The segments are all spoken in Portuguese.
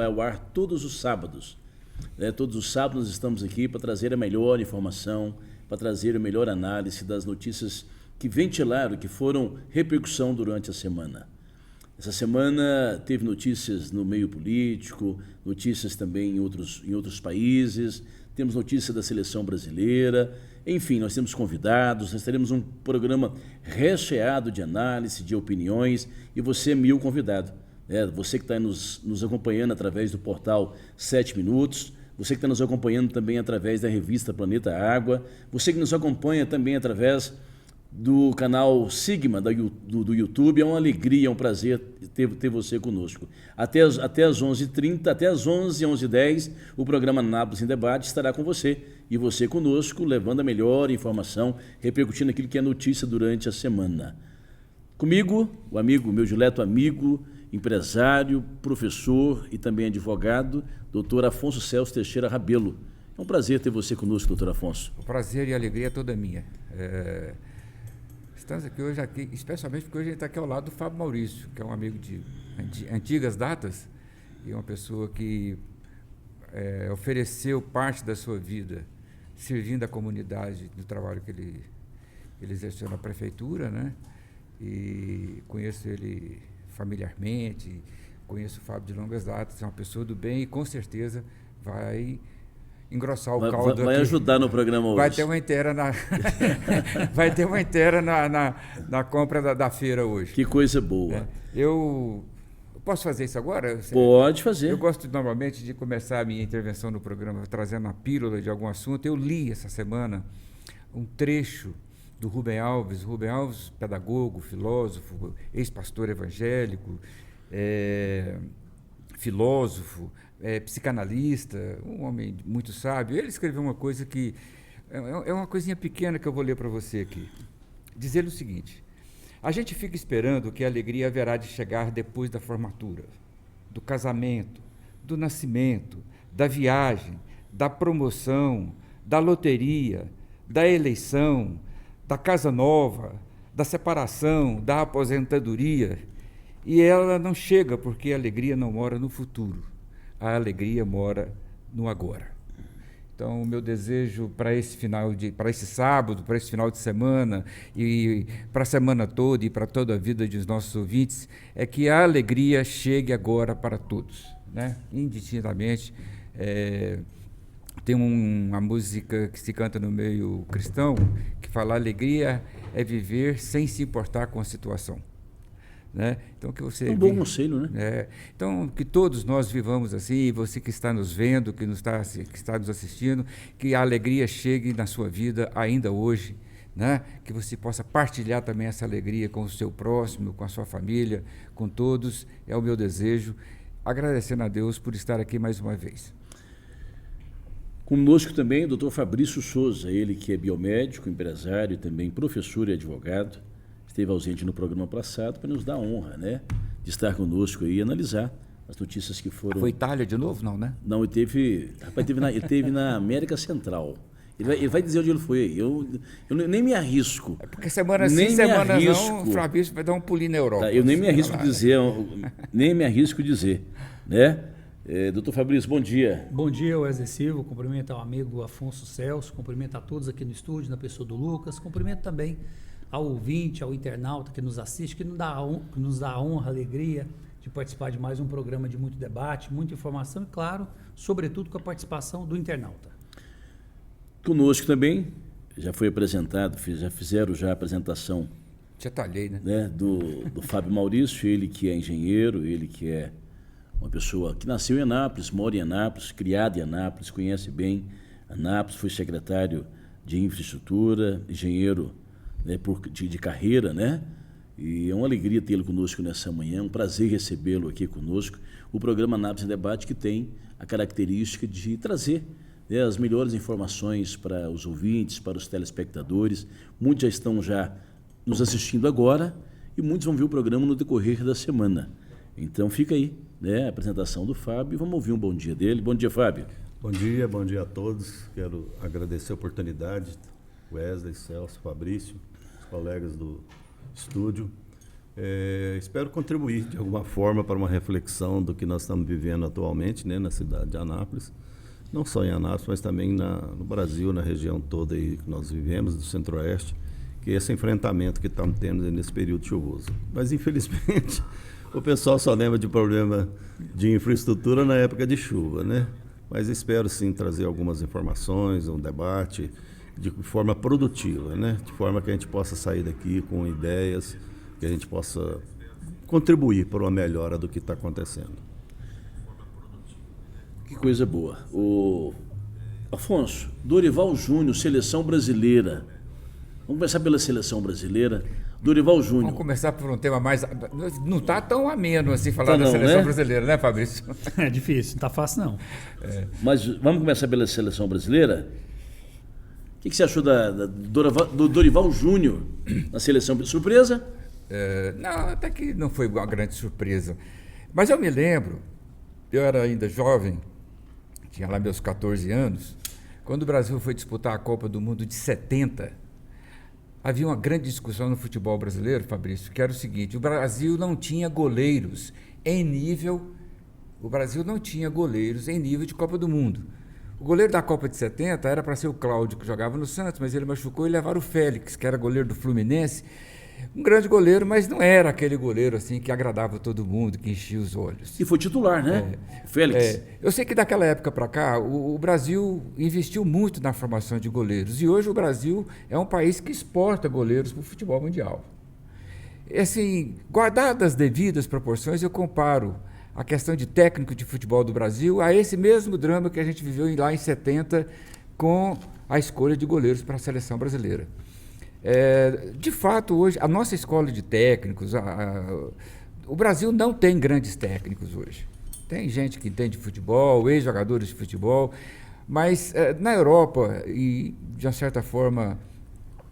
vai ao ar todos os sábados. Todos os sábados nós estamos aqui para trazer a melhor informação, para trazer a melhor análise das notícias que ventilaram, que foram repercussão durante a semana. Essa semana teve notícias no meio político, notícias também em outros países, temos notícia da seleção brasileira, enfim, nós temos convidados, nós teremos um programa recheado de análise, de opiniões, e você é meu convidado. Você que está nos acompanhando através do portal 7 Minutos, você que está nos acompanhando também através da revista Planeta Água, você que nos acompanha também através do canal Sigma do YouTube. É uma alegria, é um prazer ter você conosco. Até as 11h30, até as 11h10, o programa Anápolis em Debate estará com você. E você conosco, levando a melhor informação, repercutindo aquilo que é notícia durante a semana. Comigo, meu dileto amigo, empresário, professor e também advogado, doutor Afonso Celso Teixeira Rabelo. É um prazer ter você conosco, doutor Afonso. O prazer e a alegria é toda minha. Estamos aqui hoje, especialmente porque hoje a gente está aqui ao lado do Fábio Maurício, que é um amigo de antigas datas e uma pessoa que ofereceu parte da sua vida servindo a comunidade no trabalho que ele exerceu na prefeitura, né? E conheço ele familiarmente, conheço o Fábio de longas datas, é uma pessoa do bem e com certeza vai engrossar o caldo. Vai ajudar no programa hoje. Vai ter uma inteira na compra da feira hoje. Que coisa boa. Eu posso fazer isso agora? Pode fazer. Eu gosto normalmente de começar a minha intervenção no programa trazendo uma pílula de algum assunto. Eu li essa semana um trecho do Rubem Alves, pedagogo, filósofo, ex-pastor evangélico, filósofo, psicanalista, um homem muito sábio. Ele escreveu uma coisa que é uma coisinha pequena que eu vou ler para você aqui. Diz ele o seguinte: a gente fica esperando que a alegria haverá de chegar depois da formatura, do casamento, do nascimento, da viagem, da promoção, da loteria, da eleição, da casa nova, da separação, da aposentadoria. E ela não chega porque a alegria não mora no futuro. A alegria mora no agora. Então, o meu desejo para esse sábado, para esse final de semana e para a semana toda e para toda a vida dos nossos ouvintes, é que a alegria chegue agora para todos, né? Indistintamente. Tem uma música que se canta no meio cristão que fala: alegria é viver sem se importar com a situação. Né? Então, que você bom conselho, né? Então, que todos nós vivamos assim, você que está nos vendo, que está nos assistindo, que a alegria chegue na sua vida ainda hoje, né? Que você possa partilhar também essa alegria com o seu próximo, com a sua família, com todos. É o meu desejo, agradecendo a Deus por estar aqui mais uma vez. Conosco também o doutor Fabrício Souza, ele que é biomédico, empresário, também professor e advogado. Esteve ausente no programa passado para nos dar a honra, né, de estar conosco e analisar as notícias que foram... Foi Itália de novo, não, né? Não, ele teve na América Central. Ele vai dizer onde ele foi. Eu nem me arrisco. É porque semana sim, semana não, o Fabrício vai dar um pulinho na Europa. Eu nem me arrisco dizer, né? Doutor Fabrício, bom dia. Bom dia, Wesley Silva. Cumprimento ao amigo Afonso Celso, cumprimento a todos aqui no estúdio, na pessoa do Lucas, cumprimento também ao ouvinte, ao internauta que nos assiste, que nos dá a honra, a alegria de participar de mais um programa de muito debate, muita informação e, claro, sobretudo com a participação do internauta. Conosco também, já foi apresentado, já fizeram a apresentação. Já talhei, né? Do Fábio Maurício, ele que é engenheiro, ele que é uma pessoa que nasceu em Anápolis, mora em Anápolis, criado em Anápolis, conhece bem Anápolis, foi secretário de infraestrutura, engenheiro, né, de carreira, né? E é uma alegria tê-lo conosco nessa manhã, um prazer recebê-lo aqui conosco. O programa Anápolis em Debate, que tem a característica de trazer, né, as melhores informações para os ouvintes, para os telespectadores. Muitos já estão nos assistindo agora e muitos vão ver o programa no decorrer da semana. Então fica aí, né, a apresentação do Fábio. Vamos ouvir um bom dia dele. Bom dia, Fábio. Bom dia a todos. Quero agradecer a oportunidade, Wesley, Celso, Fabrício, os colegas do estúdio. Espero contribuir de alguma forma para uma reflexão do que nós estamos vivendo atualmente, né, na cidade de Anápolis. Não só em Anápolis, mas também no Brasil, na região toda aí que nós vivemos, do Centro-Oeste, que é esse enfrentamento que estamos tendo nesse período chuvoso. Mas, infelizmente, o pessoal só lembra de problema de infraestrutura na época de chuva, né? Mas espero, sim, trazer algumas informações, um debate de forma produtiva, né? De forma que a gente possa sair daqui com ideias, que a gente possa contribuir para uma melhora do que está acontecendo. Que coisa boa. O Afonso, Dorival Júnior, seleção brasileira. Vamos começar pela seleção brasileira. Dorival Júnior. Vamos começar por um tema mais... Não está tão ameno assim falar da não, seleção né? brasileira, né, Fabrício? É difícil, não está fácil não. Mas vamos começar pela seleção brasileira? O que você achou do Dorival Júnior na seleção? Surpresa? Não, até que não foi uma grande surpresa. Mas eu me lembro, eu era ainda jovem, tinha lá meus 14 anos, quando o Brasil foi disputar a Copa do Mundo de 70, havia uma grande discussão no futebol brasileiro, Fabrício, que era o seguinte: o Brasil não tinha goleiros em nível de Copa do Mundo. O goleiro da Copa de 70 era para ser o Cláudio, que jogava no Santos, mas ele machucou e levaram o Félix, que era goleiro do Fluminense. Um grande goleiro, mas não era aquele goleiro assim que agradava todo mundo, que enchia os olhos. E foi titular, né? Félix. Eu sei que daquela época para cá, o Brasil investiu muito na formação de goleiros. E hoje o Brasil é um país que exporta goleiros para o futebol mundial. Assim, guardadas as devidas proporções, eu comparo a questão de técnico de futebol do Brasil a esse mesmo drama que a gente viveu lá em 70 com a escolha de goleiros para a seleção brasileira. De fato, hoje, a nossa escola de técnicos, o Brasil não tem grandes técnicos hoje. Tem gente que entende futebol, ex-jogadores de futebol, mas na Europa e, de uma certa forma,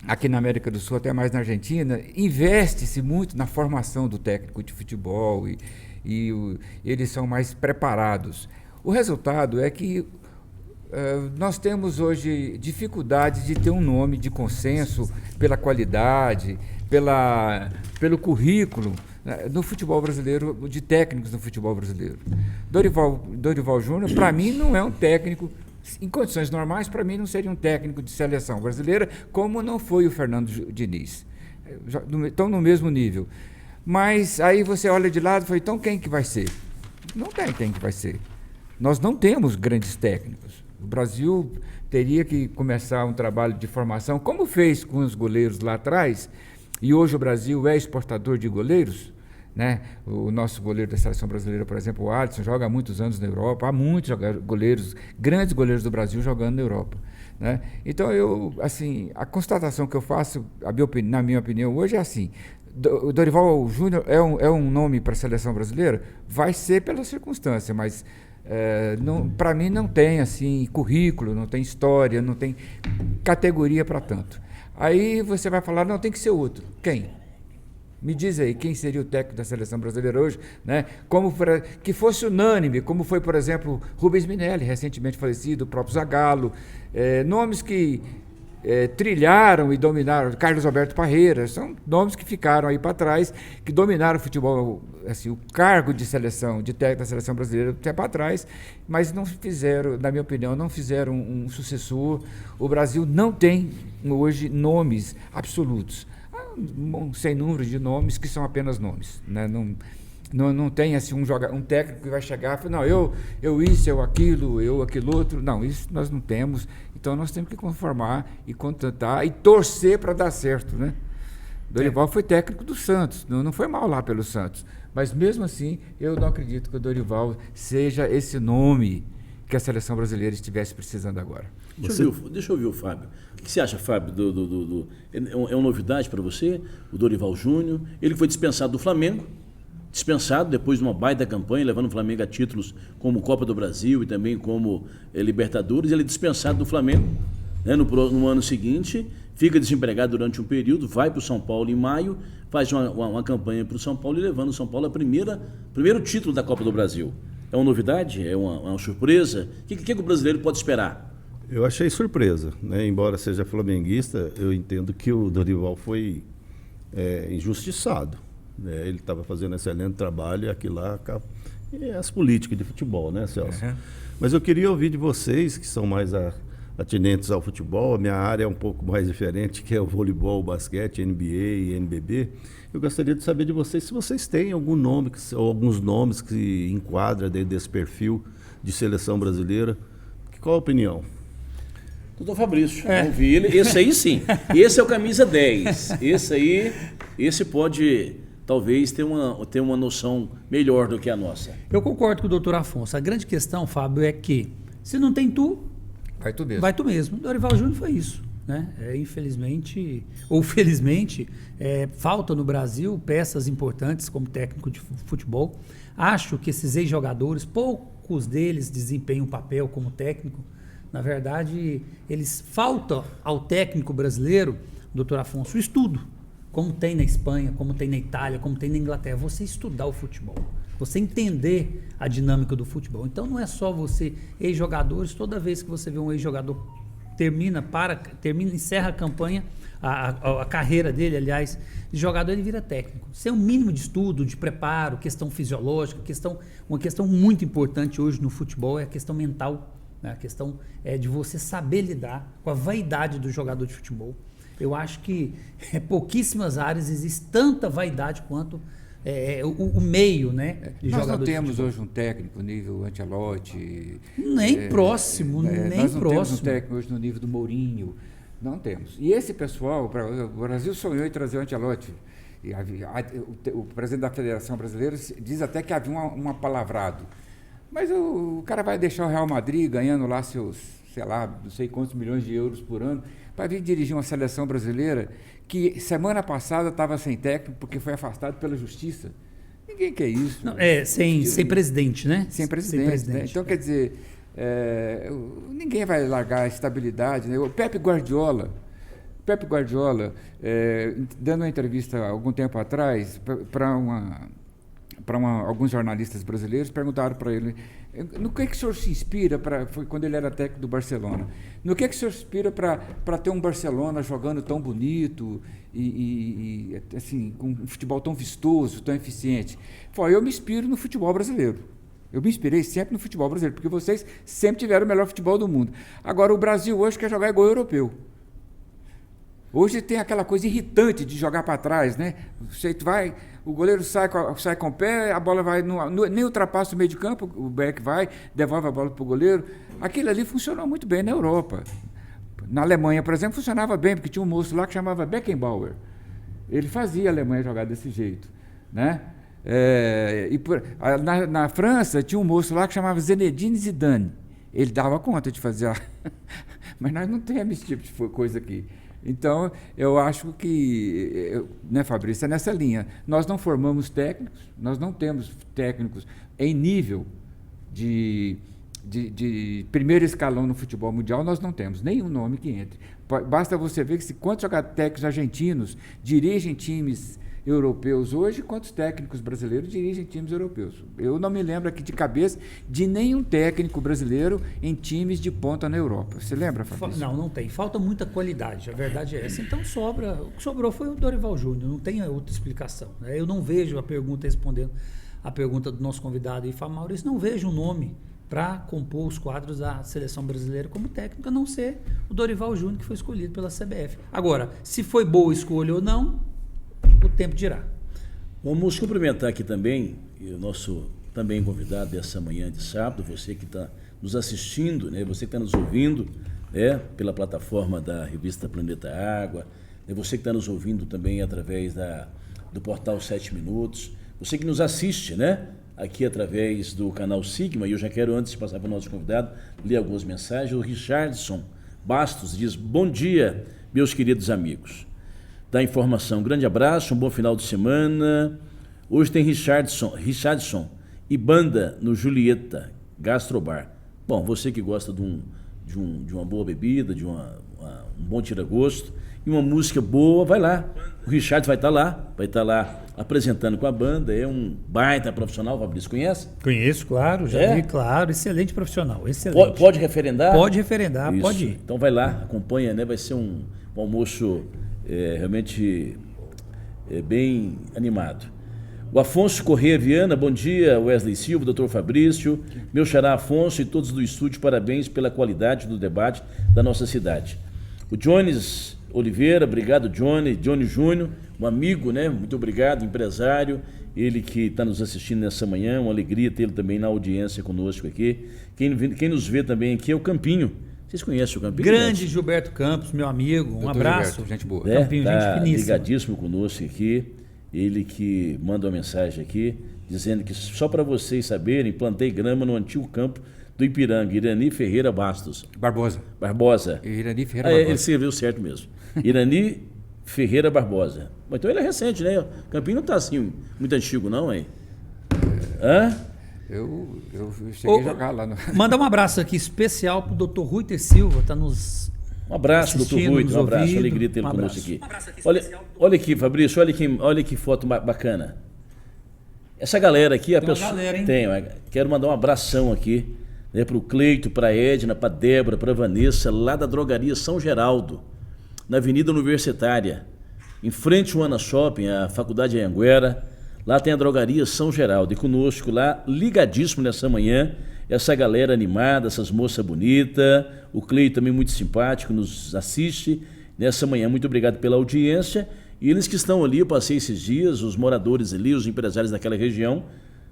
aqui na América do Sul, até mais na Argentina, investe-se muito na formação do técnico de futebol e eles são mais preparados. O resultado é que nós temos hoje dificuldade de ter um nome de consenso pela qualidade, pelo currículo, né, no futebol brasileiro, de técnicos no futebol brasileiro. Dorival Júnior, para mim, não é um técnico, em condições normais, para mim não seria um técnico de seleção brasileira, como não foi o Fernando Diniz. Estão no mesmo nível. Mas aí você olha de lado e fala, então quem que vai ser? Não tem quem que vai ser. Nós não temos grandes técnicos. O Brasil teria que começar um trabalho de formação, como fez com os goleiros lá atrás, e hoje o Brasil é exportador de goleiros, né? O nosso goleiro da seleção brasileira, por exemplo, o Alisson, joga há muitos anos na Europa, há muitos goleiros, grandes goleiros do Brasil jogando na Europa, né? Então, a constatação que eu faço, na minha opinião, hoje é assim: o Dorival Júnior é um nome para a seleção brasileira? Vai ser pela circunstância, mas para mim não tem assim currículo, não tem história, não tem categoria para tanto. Aí você vai falar, não, tem que ser outro. Quem? Me diz aí, quem seria o técnico da seleção brasileira hoje, né? Que fosse unânime, como foi, por exemplo, Rubens Minelli, recentemente falecido, o próprio Zagallo, nomes que trilharam e dominaram, Carlos Alberto Parreira, são nomes que ficaram aí para trás, que dominaram o futebol, assim, o cargo de seleção, de técnico da seleção brasileira até para trás, mas não fizeram, na minha opinião, não fizeram um sucessor. O Brasil não tem hoje nomes absolutos. Sem número de nomes que são apenas nomes, né? Não tem assim um técnico que vai chegar e falar, não, eu isso, eu aquilo outro. Não, isso nós não temos. Então nós temos que conformar e contratar e torcer para dar certo, né? Dorival foi técnico do Santos, não foi mal lá pelo Santos, mas mesmo assim eu não acredito que o Dorival seja esse nome que a seleção brasileira estivesse precisando agora. Deixa eu ouvir o Fábio. O que você acha, Fábio? É uma novidade para você, o Dorival Júnior? Ele foi dispensado do Flamengo, depois de uma baita campanha, levando o Flamengo a títulos como Copa do Brasil e também como Libertadores. Ele é dispensado do Flamengo, né, no ano seguinte, fica desempregado durante um período, vai para o São Paulo em maio, faz uma campanha para o São Paulo e levando o São Paulo a primeiro título da Copa do Brasil. É uma novidade? É uma surpresa? O que o brasileiro pode esperar? Eu achei surpresa, né? Embora seja flamenguista, eu entendo que o Dorival foi injustiçado, né? Ele estava fazendo um excelente trabalho e aquilo lá é as políticas de futebol, né, Celso? Mas eu queria ouvir de vocês, que são mais atinentes ao futebol. A minha área é um pouco mais diferente, que é o voleibol, o basquete, NBA e NBB. Eu gostaria de saber de vocês se vocês têm algum nome, ou alguns nomes que se enquadram dentro desse perfil de seleção brasileira. Qual a opinião? Doutor Fabrício, vamos ouvir ele. Esse aí sim. Esse é o camisa 10. Esse pode, talvez, ter uma noção melhor do que a nossa. Eu concordo com o doutor Afonso. A grande questão, Fábio, é que se não tem tu, vai tu mesmo. Vai tu mesmo. Dorival Júnior foi isso. Né? Infelizmente, ou felizmente, falta no Brasil peças importantes como técnico de futebol. Acho que esses ex-jogadores, poucos deles desempenham um papel como técnico. Na verdade, falta ao técnico brasileiro, doutor Afonso, o estudo. Como tem na Espanha, como tem na Itália, como tem na Inglaterra. Você estudar o futebol. Você entender a dinâmica do futebol. Então não é só você, ex-jogadores, toda vez que você vê um ex-jogador encerra a campanha, a carreira dele, aliás, de jogador, ele vira técnico. Sem um mínimo de estudo, de preparo, questão fisiológica, uma questão muito importante hoje no futebol é a questão mental, né? A questão de você saber lidar com a vaidade do jogador de futebol. Eu acho que pouquíssimas áreas existe tanta vaidade quanto o meio, né? Nós não temos hoje um técnico nível Ancelotti. Nem próximo, nem nós não próximo. Temos um técnico hoje no nível do Mourinho. Não temos. E esse pessoal, o Brasil sonhou em trazer o Ancelotti. E o presidente da Federação Brasileira diz até que havia um apalavrado. Mas o cara vai deixar o Real Madrid ganhando lá seus, sei lá, não sei quantos milhões de euros por ano, para vir dirigir uma seleção brasileira que semana passada estava sem técnico porque foi afastado pela justiça. Ninguém quer isso. Não, sem presidente, né? Sem presidente. Né? Então, quer dizer, ninguém vai largar a estabilidade. Né? O Pepe Guardiola, dando uma entrevista há algum tempo atrás para alguns jornalistas brasileiros, perguntaram para ele no que o senhor se inspira, foi quando ele era técnico do Barcelona, no que o senhor se inspira para ter um Barcelona jogando tão bonito e assim, com um futebol tão vistoso, tão eficiente? Falei, eu me inspiro no futebol brasileiro. Eu me inspirei sempre no futebol brasileiro, porque vocês sempre tiveram o melhor futebol do mundo. Agora, o Brasil hoje quer jogar igual o europeu. Hoje tem aquela coisa irritante de jogar para trás, né? Você vai, o goleiro sai com o pé, a bola vai, nem ultrapassa o meio de campo, o back vai, devolve a bola para o goleiro. Aquilo ali funcionou muito bem na Europa. Na Alemanha, por exemplo, funcionava bem, porque tinha um moço lá que chamava Beckenbauer. Ele fazia a Alemanha jogar desse jeito, né? Na França, tinha um moço lá que chamava Zinedine Zidane. Ele dava conta de fazer Mas nós não temos esse tipo de coisa aqui. Então, eu acho que, né, Fabrício, é nessa linha. Nós não formamos técnicos, nós não temos técnicos em nível de primeiro escalão no futebol mundial, nós não temos nenhum nome que entre. Basta você ver que quantos técnicos argentinos dirigem times europeus hoje, quantos técnicos brasileiros dirigem times europeus. Eu não me lembro aqui de cabeça de nenhum técnico brasileiro em times de ponta na Europa. Você lembra, Fabrício? Não tem. Falta muita qualidade, a verdade é essa. Então o que sobrou foi o Dorival Júnior, não tem outra explicação. Né? Eu não vejo a pergunta, respondendo a pergunta do nosso convidado aí, Fábio Maurício, não vejo um nome para compor os quadros da seleção brasileira como técnico, a não ser o Dorival Júnior, que foi escolhido pela CBF. Agora, se foi boa escolha ou não, o tempo dirá. Vamos cumprimentar aqui também o nosso também convidado dessa manhã de sábado, você que está nos assistindo, né? Você que está nos ouvindo, né? Pela plataforma da revista Planeta Água, né? Você que está nos ouvindo também através do portal 7 Minutos, você que nos assiste, né? Aqui através do canal Sigma, e eu já quero, antes de passar para o nosso convidado, ler algumas mensagens. O Richardson Bastos diz: bom dia, meus queridos amigos da informação. Grande abraço, um bom final de semana. Hoje tem Richardson e banda no Julieta Gastrobar. Bom, você que gosta de uma boa bebida, de um bom tira-gosto e uma música boa, vai lá. O Richard vai estar lá apresentando com a banda. É um baita profissional, Fabrício, conhece? Conheço, claro, já vi, claro, excelente profissional, excelente. Pode referendar? Pode referendar, isso. Pode ir. Então vai lá, acompanha, né? Vai ser um almoço realmente bem animado. O Afonso Corrêa Viana, bom dia. Wesley Silva, doutor Fabrício, meu xará Afonso e todos do estúdio, parabéns pela qualidade do debate da nossa cidade. O Jones Oliveira, obrigado Johnny Júnior, um amigo, né? Muito obrigado, empresário, ele que está nos assistindo nessa manhã, uma alegria tê-lo também na audiência conosco aqui. Quem nos vê também aqui é o Campinho. Vocês conhecem o Campinho? Grande Gilberto Campos, meu amigo, um Doutor abraço. Gilberto, gente boa. Campinho, Tá gente finíssima. ligadíssimo conosco aqui. Ele que manda uma mensagem aqui, dizendo que só para vocês saberem, plantei grama no antigo campo do Ipiranga, Irani Ferreira Barbosa. Irani Ferreira Barbosa. Ele escreveu certo mesmo. Irani Ferreira Barbosa. Mas então ele é recente, né? O Campinho não está assim muito antigo, não, hein? Hã? Eu cheguei a jogar lá no... Mandar um abraço aqui especial pro Dr. Ruiter Silva, tá nos... Um abraço, doutor assistindo, Rui, nos um abraço, ouvindo. alegria tê-lo Um conosco abraço. aqui. Um abraço aqui Olha aqui, Fabrício, olha que foto bacana. Essa galera aqui, a Tem uma pessoa. galera, hein? Quero mandar um abração aqui, né, para o Cleito, para a Edna, para a Débora, para a Vanessa, lá da drogaria São Geraldo, na Avenida Universitária, em frente ao Ana Shopping, a Faculdade Anhanguera. Lá tem a drogaria São Geraldo. E conosco lá, ligadíssimo nessa manhã, essa galera animada, essas moças bonitas, o Cleito também muito simpático, nos assiste nessa manhã. Muito obrigado pela audiência. E eles que estão ali, eu passei esses dias, os moradores ali, os empresários daquela região,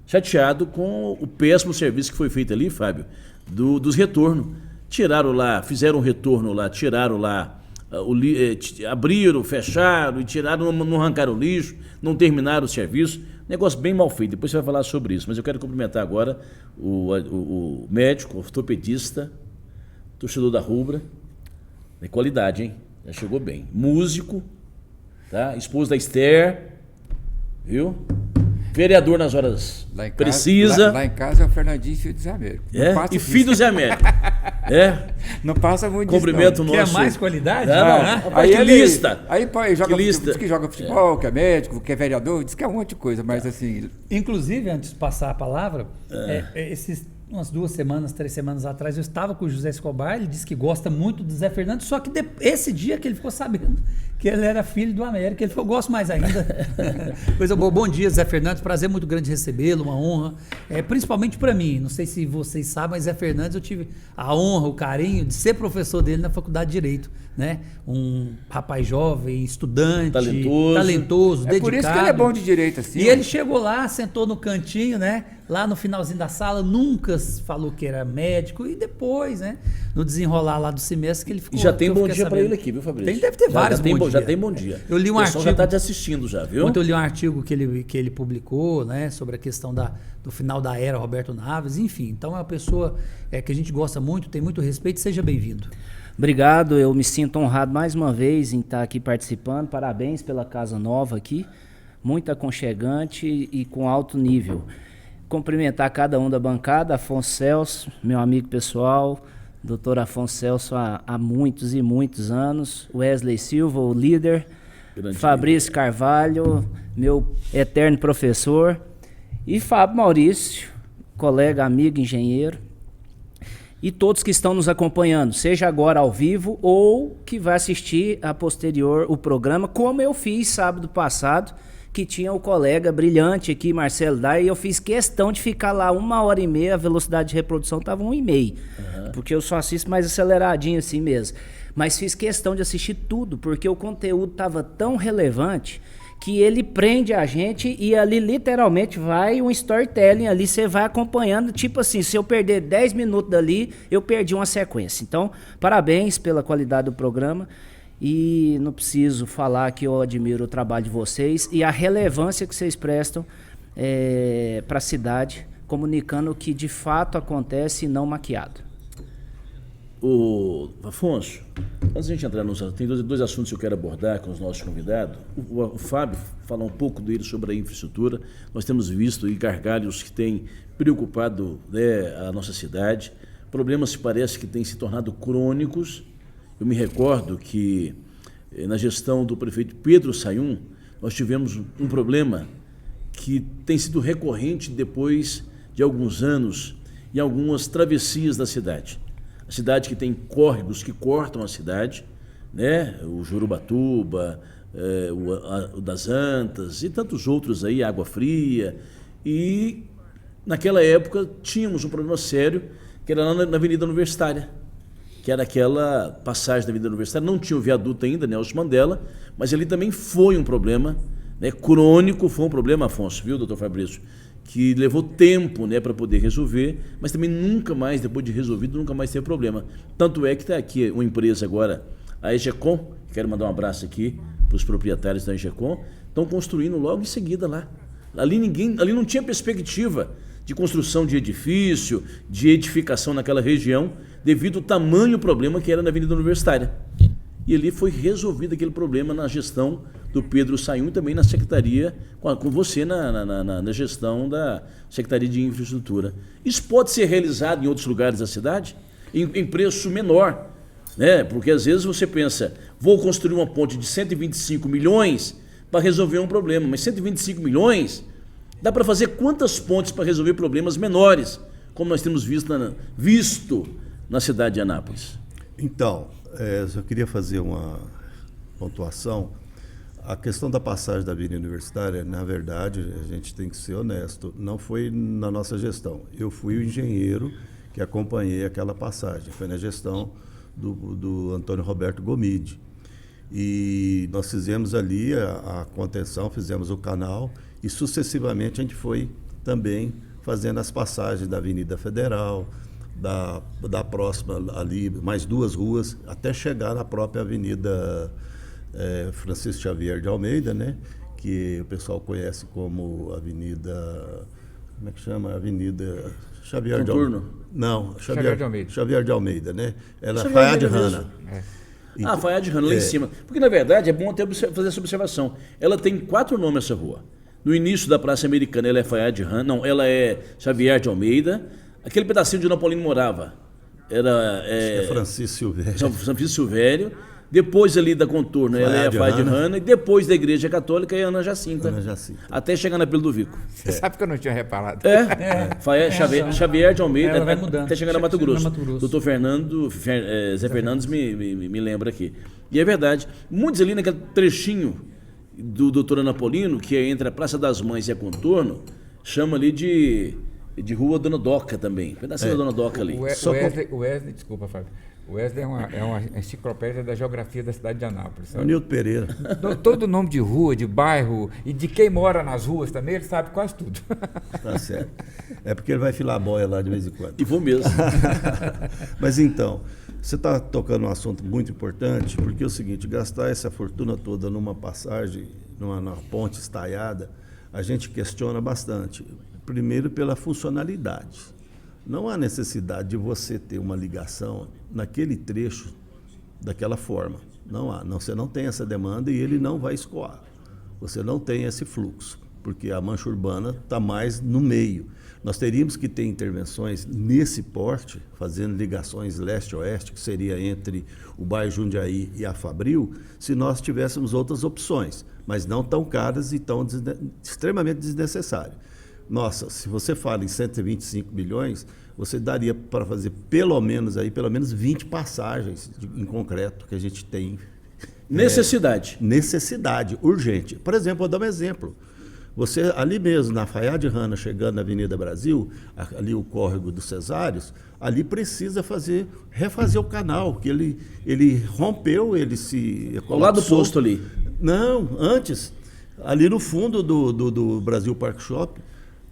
chateado com o péssimo serviço que foi feito ali, Fábio, dos retornos. Tiraram lá, fizeram um retorno lá, tiraram lá, abriram, fecharam e tiraram, não arrancaram o lixo, não terminaram o serviço. Negócio bem mal feito, depois você vai falar sobre isso. Mas eu quero cumprimentar agora o médico, ortopedista, torcedor da Rubra, de qualidade, hein? Já chegou bem. Músico, tá? Esposo da Esther, viu? Vereador nas horas Lá em casa, precisa. Lá em casa é o Fernandinho, filho do Zé Américo. E filho do Zé Américo. Não passa muito Cumprimento disso, o Quer nosso... mais qualidade? Não, Né? rapaz, que lista. Aí pô, joga, Que lista. diz que joga futebol, que é médico, que é vereador, diz que é um monte de coisa, mas assim... Inclusive, antes de passar a palavra, umas 2 semanas, 3 semanas atrás, eu estava com o José Escobar, ele disse que gosta muito do Zé Fernandes, só que esse dia que ele ficou sabendo que ele era filho do América, ele falou, gosto mais ainda. Coisa boa. Bom dia, Zé Fernandes, prazer muito grande recebê-lo, uma honra, principalmente para mim, não sei se vocês sabem, mas Zé Fernandes, eu tive a honra, o carinho de ser professor dele na Faculdade de Direito, né? Um rapaz jovem, estudante, talentoso, dedicado. Por isso que ele é bom de direito, assim. E ele chegou lá, sentou no cantinho, né? Lá no finalzinho da sala, nunca falou que era médico. E depois, né? No desenrolar lá do semestre, que ele ficou... E já tem bom dia para ele aqui, viu, Fabrício? Deve ter vários bom dias. Já tem bom dia. Eu li um o pessoal artigo... já está te assistindo já, viu? Ontem eu li um artigo que ele publicou, né? Sobre a questão do final da era Roberto Naves. Enfim, então é uma pessoa que a gente gosta muito, tem muito respeito. Seja bem-vindo. Obrigado, eu me sinto honrado mais uma vez em estar aqui participando. Parabéns pela casa nova aqui, muito aconchegante e com alto nível. Cumprimentar cada um da bancada, Afonso Celso, meu amigo pessoal, doutor Afonso Celso há muitos e muitos anos, Wesley Silva, o líder, Fabrício Carvalho, meu eterno professor, e Fábio Maurício, colega, amigo, engenheiro. E todos que estão nos acompanhando, seja agora ao vivo ou que vai assistir a posterior o programa, como eu fiz sábado passado, que tinha o colega brilhante aqui, Marcelo Dai, e eu fiz questão de ficar lá 1h30, a velocidade de reprodução estava 1,5, porque eu só assisto mais aceleradinho assim mesmo. Mas fiz questão de assistir tudo, porque o conteúdo estava tão relevante que ele prende a gente e ali literalmente vai um storytelling, ali você vai acompanhando, tipo assim, se eu perder 10 minutos dali, eu perdi uma sequência. Então, parabéns pela qualidade do programa e não preciso falar que eu admiro o trabalho de vocês e a relevância que vocês prestam para a cidade, comunicando o que de fato acontece e não maquiado. O Afonso, antes de a gente entrar tem dois assuntos que eu quero abordar com os nossos convidados. O Fábio falar um pouco dele sobre a infraestrutura. Nós temos visto aí gargalhos que têm preocupado, né, a nossa cidade. Problemas que parece que têm se tornado crônicos. Eu me recordo que na gestão do prefeito Pedro Sayum, nós tivemos um problema que tem sido recorrente depois de alguns anos em algumas travessias da cidade. A cidade que tem córregos que cortam a cidade, né? O Jurubatuba, o das Antas e tantos outros aí, Água Fria. E naquela época tínhamos um problema sério, que era lá na Avenida Universitária, que era aquela passagem da Avenida Universitária. Não tinha o viaduto ainda, Nelson Mandela, mas ali também foi um problema, né, crônico, foi um problema, Afonso, viu, doutor Fabrício? Que levou tempo, né, para poder resolver, mas também nunca mais, depois de resolvido, nunca mais teve problema. Tanto é que está aqui uma empresa agora, a Egecom, quero mandar um abraço aqui para os proprietários da Egecom, estão construindo logo em seguida lá. Ali não tinha perspectiva de construção de edifício, de edificação naquela região, devido ao tamanho problema que era na Avenida Universitária. E ali foi resolvido aquele problema na gestão do Pedro Sayun e também na Secretaria, com você na gestão da Secretaria de Infraestrutura. Isso pode ser realizado em outros lugares da cidade, em preço menor, né? Porque às vezes você pensa, vou construir uma ponte de 125 milhões para resolver um problema, mas 125 milhões dá para fazer quantas pontes para resolver problemas menores, como nós temos visto na cidade de Anápolis? Então, eu só queria fazer uma pontuação. A questão da passagem da Avenida Universitária, na verdade, a gente tem que ser honesto, não foi na nossa gestão. Eu fui o engenheiro que acompanhei aquela passagem, foi na gestão do Antônio Roberto Gomide. E nós fizemos ali a contenção, fizemos o canal e sucessivamente a gente foi também fazendo as passagens da Avenida Federal, da próxima ali, mais 2 ruas, até chegar na própria Avenida Francisco Xavier de Almeida, né? Que o pessoal conhece como Avenida... Como é que chama? Avenida Xavier de Almeida. Não, Xavier de Almeida. Xavier de Almeida, né? Ela é Fayad Rana. Fayad Rana, lá em cima. Porque, na verdade, é bom até fazer essa observação. Ela tem 4 nomes, essa rua. No início da Praça Americana, ela é Fayad Rana. Não, ela é Xavier de Almeida. Aquele pedacinho de Napolino morava. Era... Francisco Silvério. São Francisco Silvério. Depois ali da contorno, ela é a Fayad Rana. E depois da Igreja Católica é a Ana Jacinta. Ana Jacinta. Até chegar na Pelo do Vico. Você sabe que eu não tinha reparado. Xavier de Almeida, ela vai mudando. até chegar na Mato Grosso. Mato Grosso. Doutor Zé Fernandes me lembra aqui. E é verdade, muitos ali naquele trechinho do doutor Anapolino, que é entre a Praça das Mães e a contorno, chama ali de Rua Dona Doca também. Pedacinho da Dona Doca ali. O Wesley, desculpa, Fábio. O Wesley é uma enciclopédia da geografia da cidade de Anápolis. É o Nilton Pereira. Todo nome de rua, de bairro e de quem mora nas ruas também, ele sabe quase tudo. Tá certo. É porque ele vai filar a boia lá de vez em quando. E vou mesmo. Mas então, você está tocando um assunto muito importante, porque é o seguinte, gastar essa fortuna toda numa passagem, numa ponte estaiada, a gente questiona bastante. Primeiro pela funcionalidade. Não há necessidade de você ter uma ligação naquele trecho daquela forma. Não há. Você não tem essa demanda e ele não vai escoar. Você não tem esse fluxo, porque a mancha urbana está mais no meio. Nós teríamos que ter intervenções nesse porte, fazendo ligações leste-oeste, que seria entre o bairro Jundiaí e a Fabril, se nós tivéssemos outras opções, mas não tão caras e tão extremamente desnecessárias. Nossa, se você fala em 125 milhões, você daria para fazer pelo menos 20 passagens em concreto que a gente tem. Necessidade. Necessidade, urgente. Por exemplo, vou dar um exemplo. Você, ali mesmo, na Fayad Rana, chegando na Avenida Brasil, ali o córrego dos Cesários, ali precisa refazer o canal, que ele rompeu, ele se... Ao lado do posto ali. Não, antes, ali no fundo do Brasil Park Shop.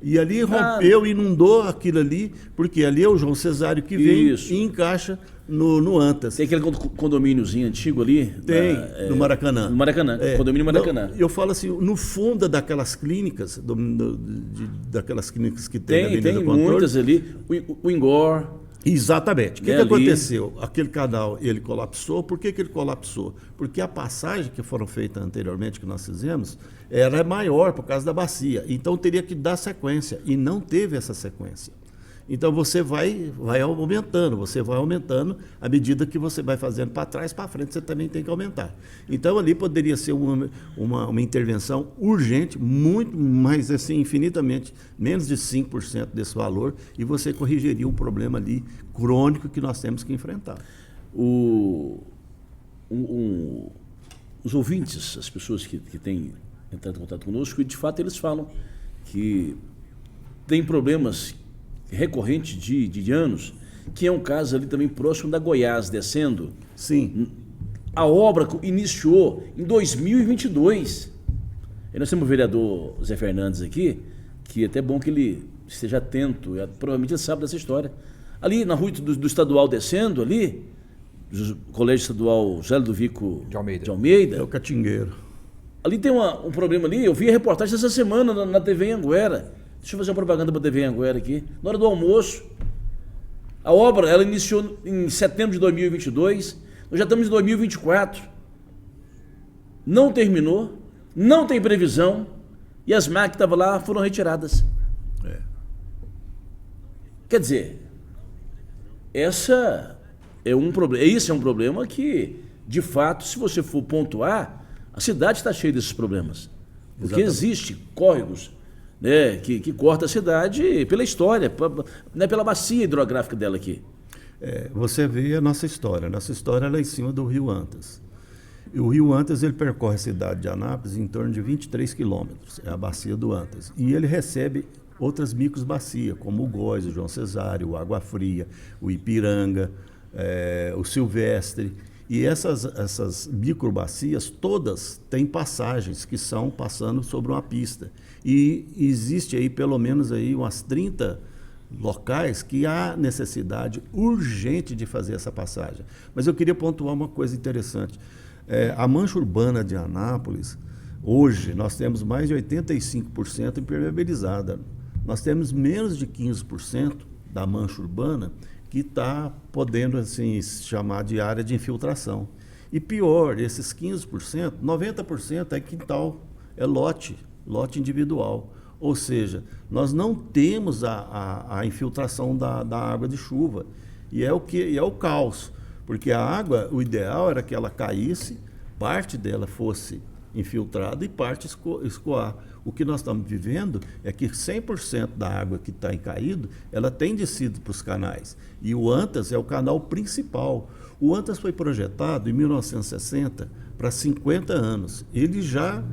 E ali rompeu, inundou aquilo ali, porque ali é o João Cesário que vem e encaixa no Antas. Tem aquele condomíniozinho antigo ali? Tem, no Maracanã. No Maracanã, condomínio Maracanã. Eu falo assim, no fundo daquelas clínicas, daquelas clínicas que tem na Avenida Tem Contorno, muitas ali, o Ingor. Exatamente. O que aconteceu? Aquele canal, ele colapsou. Por que ele colapsou? Porque a passagem que foram feitas anteriormente, que nós fizemos, era maior por causa da bacia. Então, teria que dar sequência. E não teve essa sequência. Então, você vai aumentando à medida que você vai fazendo para trás, para frente, você também tem que aumentar. Então, ali poderia ser uma intervenção urgente, muito mais, assim, infinitamente, menos de 5% desse valor, e você corrigiria um problema ali crônico que nós temos que enfrentar. Um os ouvintes, as pessoas que têm entrado em contato conosco, e de fato eles falam que tem problemas recorrentes de anos, que é um caso ali também próximo da Goiás, descendo. Sim. A obra iniciou em 2022. E nós temos o vereador Zé Fernandes aqui, que é até bom que ele esteja atento, provavelmente ele sabe dessa história. Ali na rua do Estadual descendo, ali, o Colégio Estadual José Ludovico De Almeida. É Almeida, o Catingueiro. ali tem um problema ali, eu vi a reportagem essa semana na TV Anguera. Deixa eu fazer uma propaganda para a TV Anguera aqui. Na hora do almoço, a obra ela iniciou em setembro de 2022, nós já estamos em 2024. Não terminou, não tem previsão, e as máquinas que estavam lá foram retiradas. É. Quer dizer, esse é um problema que, de fato, se você for pontuar, a cidade está cheia desses problemas. Porque existem córregos, né, que cortam a cidade pela história, né, pela bacia hidrográfica dela aqui. Você vê a nossa história. Nossa história é lá em cima do Rio Antas. E o Rio Antas ele percorre a cidade de Anápolis em torno de 23 quilômetros, é a bacia do Antas. E ele recebe outras microbacias, como o Góis, o João Cesário, o Água Fria, o Ipiranga, o Silvestre. E essas microbacias todas têm passagens que são passando sobre uma pista. E existe aí pelo menos aí umas 30 locais que há necessidade urgente de fazer essa passagem. Mas eu queria pontuar uma coisa interessante. A mancha urbana de Anápolis, hoje, nós temos mais de 85% impermeabilizada. Nós temos menos de 15% da mancha urbana que está podendo assim, chamar de área de infiltração. E pior, esses 15%, 90% é quintal, é lote individual. Ou seja, nós não temos a infiltração da água de chuva. E é o caos. Porque a água, o ideal era que ela caísse, parte dela fosse infiltrada e parte escoar. O que nós estamos vivendo é que 100% da água que está em caído, ela tem descido para os canais. E o Antas é o canal principal. O Antas foi projetado em 1960 para 50 anos. Ele já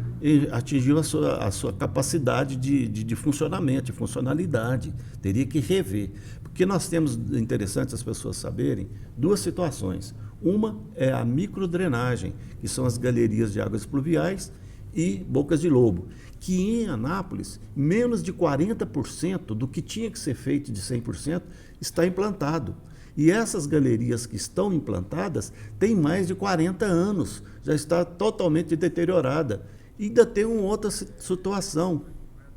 atingiu a sua capacidade de funcionamento, de funcionalidade. Teria que rever. Porque nós temos, interessante as pessoas saberem, duas situações. Uma é a microdrenagem, que são as galerias de águas pluviais e bocas de lobo, que em Anápolis, menos de 40% do que tinha que ser feito de 100% está implantado. E essas galerias que estão implantadas têm mais de 40 anos, já está totalmente deteriorada. E ainda tem uma outra situação.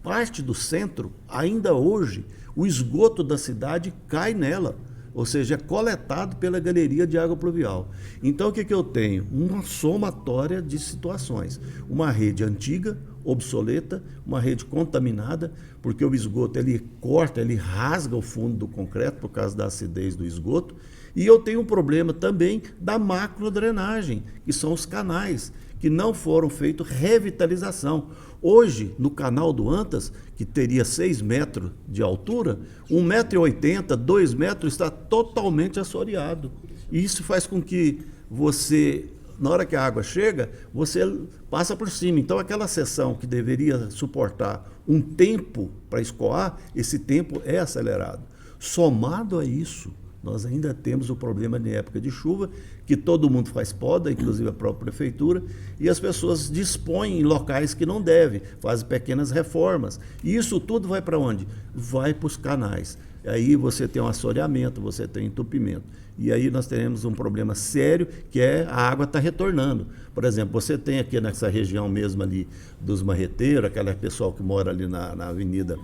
Parte do centro, ainda hoje, o esgoto da cidade cai nela, ou seja, é coletado pela galeria de água pluvial. Então, o que eu tenho? Uma somatória de situações. Uma rede antiga, obsoleta, uma rede contaminada, porque o esgoto ele corta, ele rasga o fundo do concreto por causa da acidez do esgoto. E eu tenho um problema também da macrodrenagem, que são os canais, que não foram feitos revitalização. Hoje, no canal do Antas, que teria 6 metros de altura, 1,80 m, 2 metros está totalmente assoreado. E isso faz com que você, na hora que a água chega, você passa por cima. Então, aquela seção que deveria suportar um tempo para escoar, esse tempo é acelerado. Somado a isso, nós ainda temos o problema de época de chuva, que todo mundo faz poda, inclusive a própria prefeitura, e as pessoas dispõem em locais que não devem, fazem pequenas reformas. E isso tudo vai para onde? Vai para os canais. Aí você tem um assoreamento, você tem entupimento. E aí nós teremos um problema sério, que é a água está retornando. Por exemplo, você tem aqui nessa região mesmo ali dos Marreteiros, aquela pessoal que mora ali na Avenida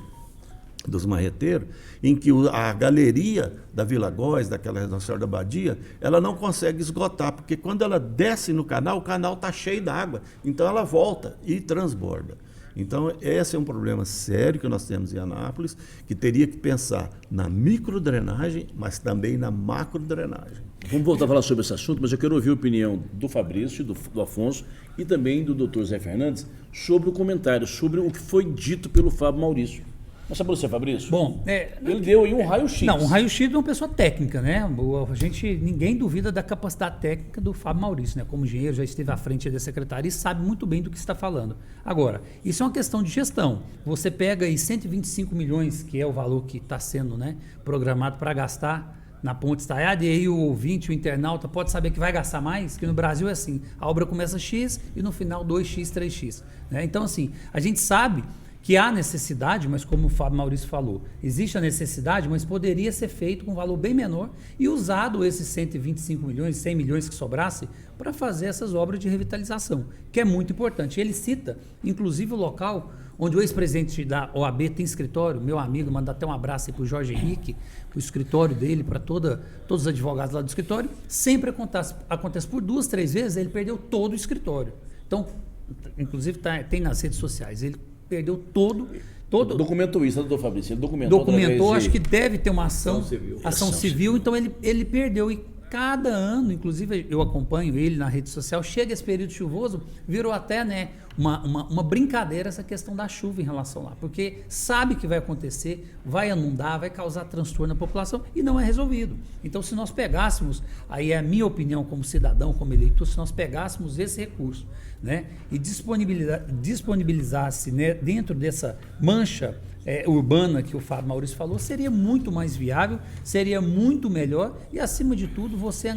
dos Marreteiros, em que a galeria da Vila Góis, daquela Nossa Senhora da Badia, ela não consegue esgotar, porque quando ela desce no canal, o canal está cheio d'água, então ela volta e transborda. Então, esse é um problema sério que nós temos em Anápolis, que teria que pensar na microdrenagem, mas também na macrodrenagem. Vamos voltar a falar sobre esse assunto, mas eu quero ouvir a opinião do Fabrício, do Afonso e também do Dr. Zé Fernandes sobre o comentário, sobre o que foi dito pelo Fábio Maurício. Mas sabe você, Fabrício? Bom, Ele deu aí um raio-x. não, um raio-x de uma pessoa técnica, né? Ninguém duvida da capacidade técnica do Fábio Maurício, né? Como engenheiro, já esteve à frente da secretaria e sabe muito bem do que está falando. Agora, isso é uma questão de gestão. Você pega aí 125 milhões, que é o valor que está sendo, né, programado para gastar na ponte estaiada, e aí o ouvinte, o internauta, pode saber que vai gastar mais, que no Brasil é assim, a obra começa X e no final 2X, 3X. Né? Então, assim, a gente sabe que há necessidade, mas como o Fábio Maurício falou, existe a necessidade, mas poderia ser feito com um valor bem menor e usado esses 125 milhões, 100 milhões que sobrasse para fazer essas obras de revitalização, que é muito importante. Ele cita, inclusive, o local onde o ex-presidente da OAB tem escritório, meu amigo, manda até um abraço aí para o Jorge Henrique, o escritório dele, para todos os advogados lá do escritório, sempre acontece por 2, 3 vezes, ele perdeu todo o escritório. Então, inclusive tem nas redes sociais, ele perdeu todo. Documentou isso, doutor Fabrício? Ele documentou acho que deve ter uma ação Ação civil, então ele perdeu. E cada ano, inclusive eu acompanho ele na rede social, chega esse período chuvoso, virou até, né, uma brincadeira essa questão da chuva em relação lá, porque sabe que vai acontecer, vai inundar, vai causar transtorno na população e não é resolvido. Então, se nós pegássemos, aí é a minha opinião como cidadão, como eleitor, se nós pegássemos esse recurso, né, e disponibilizasse, né, dentro dessa mancha urbana que o Fábio Maurício falou, seria muito mais viável, seria muito melhor e, acima de tudo, você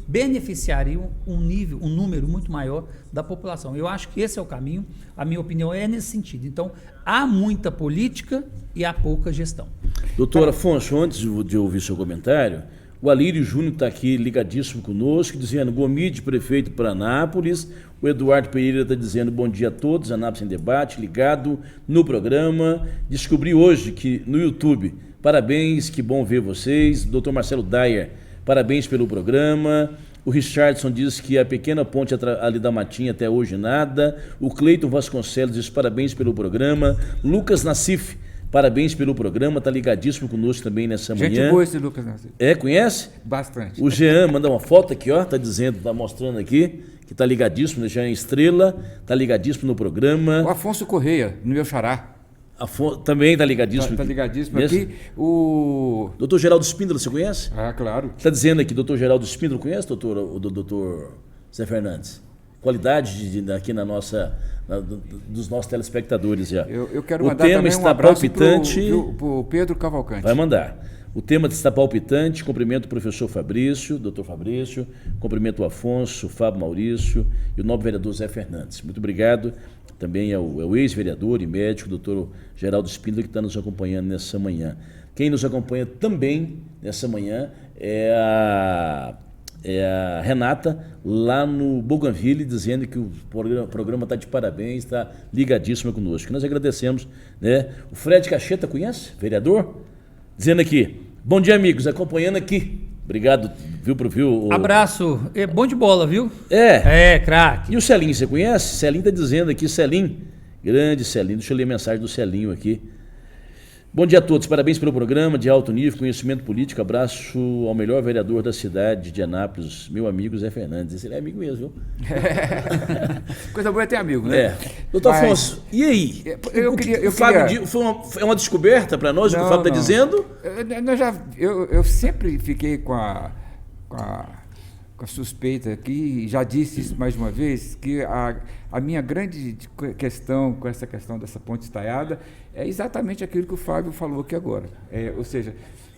beneficiaria um número muito maior da população. Eu acho que esse é o caminho, a minha opinião é nesse sentido. Então, há muita política e há pouca gestão. Doutor Afonso, antes de ouvir seu comentário, o Alírio Júnior está aqui ligadíssimo conosco, dizendo: Gomide, prefeito para Anápolis. O Eduardo Pereira está dizendo: bom dia a todos, Anápolis em debate, ligado no programa. Descobri hoje que no YouTube, parabéns, que bom ver vocês. Doutor Marcelo Dyer, parabéns pelo programa. O Richardson diz que a pequena ponte ali da Matinha até hoje nada. O Cleiton Vasconcelos diz parabéns pelo programa. Lucas Nassif, parabéns pelo programa, está ligadíssimo conosco também nessa manhã. Gente boa esse Lucas Nassif. Conhece? Bastante. O Jean manda uma foto aqui, ó, está dizendo, está mostrando aqui, que está ligadíssimo, Jean Estrela, está ligadíssimo no programa. O Afonso Correia, no meu xará. Também está ligadíssimo. Está ligadíssimo aqui. O doutor Geraldo Espíndola, você conhece? Ah, claro. Está dizendo aqui, doutor Geraldo Espíndola, conhece, doutor Zé Fernandes? Qualidade aqui na nossa, dos nossos telespectadores já. Eu quero o mandar tema também está um abraço palpitante. Para o Pedro Cavalcante. Vai mandar. O tema está palpitante. Cumprimento o professor Fabrício, doutor Fabrício, cumprimento o Afonso, o Fábio Maurício e o nobre vereador Zé Fernandes. Muito obrigado. Também é o ex-vereador e médico, doutor Geraldo Espíndola, que está nos acompanhando nessa manhã. Quem nos acompanha também nessa manhã é a Renata, lá no Bougainville, dizendo que o programa está de parabéns, está ligadíssima conosco. Nós agradecemos, né? O Fred Cacheta, conhece? Vereador? Dizendo aqui: bom dia, amigos, acompanhando aqui. Obrigado, viu? Abraço. É bom de bola, viu? Craque. E o Celinho, você conhece? Celinho está dizendo aqui, Celinho, grande Celinho. Deixa eu ler a mensagem do Celinho aqui. Bom dia a todos, parabéns pelo programa de alto nível, conhecimento político, abraço ao melhor vereador da cidade de Anápolis, meu amigo Zé Fernandes. Esse ele é amigo mesmo, viu? Coisa boa é ter amigo, né? Doutor Afonso, e aí? É uma descoberta para nós, o que o Fábio está dizendo? Eu sempre fiquei com a suspeita aqui, já disse isso mais uma vez, que a minha grande questão com essa questão dessa ponte estaiada é exatamente aquilo que o Fábio falou aqui agora. Ou seja,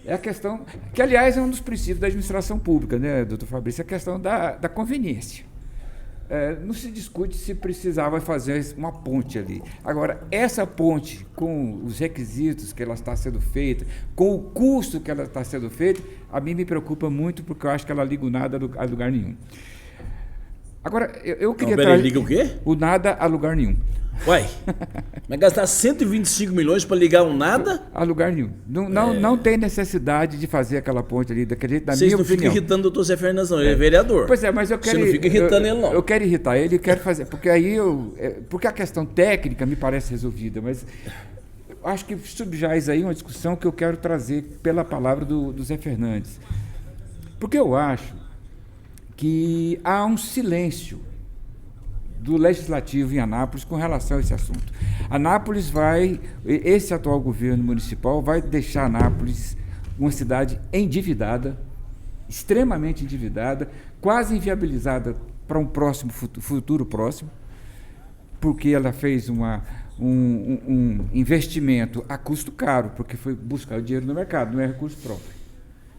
é a questão, que aliás é um dos princípios da administração pública, né, doutor Fabrício, a questão da conveniência. Não se discute se precisava fazer uma ponte ali. Agora, essa ponte, com os requisitos que ela está sendo feita, com o custo que ela está sendo feita, a mim me preocupa muito, porque eu acho que ela liga o nada a lugar nenhum. Agora, eu queria trazer... Liga o quê? O nada a lugar nenhum. Uai, vai gastar 125 milhões para ligar um nada? A lugar nenhum. Não tem necessidade de fazer aquela ponte ali daquele jeito, na Vocês minha não opinião. ficam irritando o doutor Zé Fernandes, não. Ele é vereador. Pois é, mas eu quero... Você não fica irritando ele, não. Eu quero irritar ele, quero fazer... Porque aí porque a questão técnica me parece resolvida, mas... Acho que subjaz aí uma discussão que eu quero trazer pela palavra do Zé Fernandes. Porque eu acho que há um silêncio do Legislativo em Anápolis com relação a esse assunto. Esse atual governo municipal vai deixar Anápolis uma cidade endividada, extremamente endividada, quase inviabilizada para um futuro próximo, porque ela fez um investimento a custo caro, porque foi buscar o dinheiro no mercado, não é recurso próprio.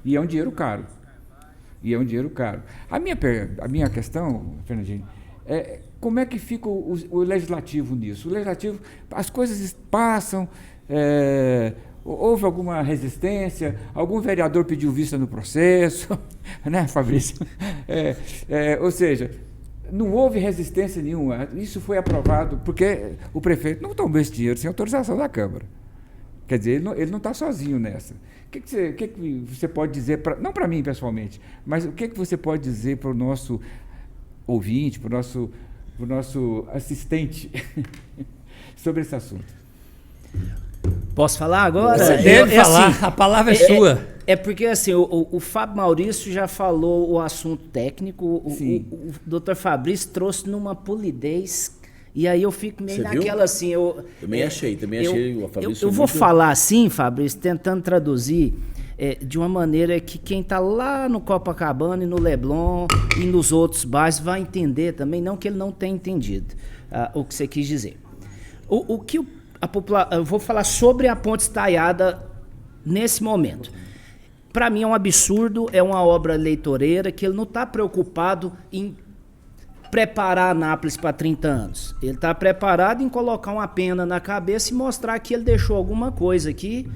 E é um dinheiro caro. A minha questão, Fernandinho, é como é que fica o Legislativo nisso? O Legislativo, as coisas passam, houve alguma resistência, algum vereador pediu vista no processo, né, Fabrício? Ou seja, não houve resistência nenhuma, isso foi aprovado, porque o prefeito não tomou esse dinheiro sem autorização da Câmara. Quer dizer, ele não está sozinho nessa. O que você pode dizer, não para mim pessoalmente, mas o que você pode dizer para o nosso ouvinte, para o nosso assistente sobre esse assunto? Posso falar agora? Você deve falar, assim, a palavra é sua. É porque assim, o Fábio Maurício já falou o assunto técnico, o Dr. Fabrício trouxe numa polidez, e aí eu fico meio naquela assim... Também achei o Fabrício... Eu vou falar assim, Fabrício, tentando traduzir de uma maneira que quem está lá no Copacabana e no Leblon e nos outros bairros vai entender também, não que ele não tenha entendido o que você quis dizer. Eu vou falar sobre a Ponte Estaiada nesse momento. Para mim é um absurdo, é uma obra eleitoreira que ele não está preocupado em preparar Anápolis para 30 anos. Ele está preparado em colocar uma pena na cabeça e mostrar que ele deixou alguma coisa aqui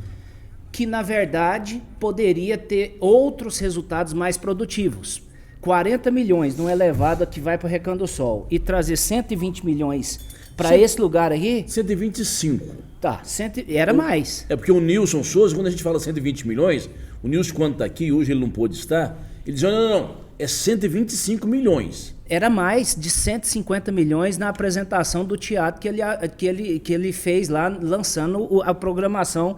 que, na verdade, poderia ter outros resultados mais produtivos. 40 milhões num elevado que vai para o Recanto do Sol e trazer 120 milhões para esse lugar aqui... 125. Tá, era mais. É porque o Nilson Souza, quando a gente fala 120 milhões, o Nilson, quando está aqui, hoje ele não pôde estar, ele diz, não, é 125 milhões. Era mais de 150 milhões na apresentação do teatro que ele fez lá, lançando a programação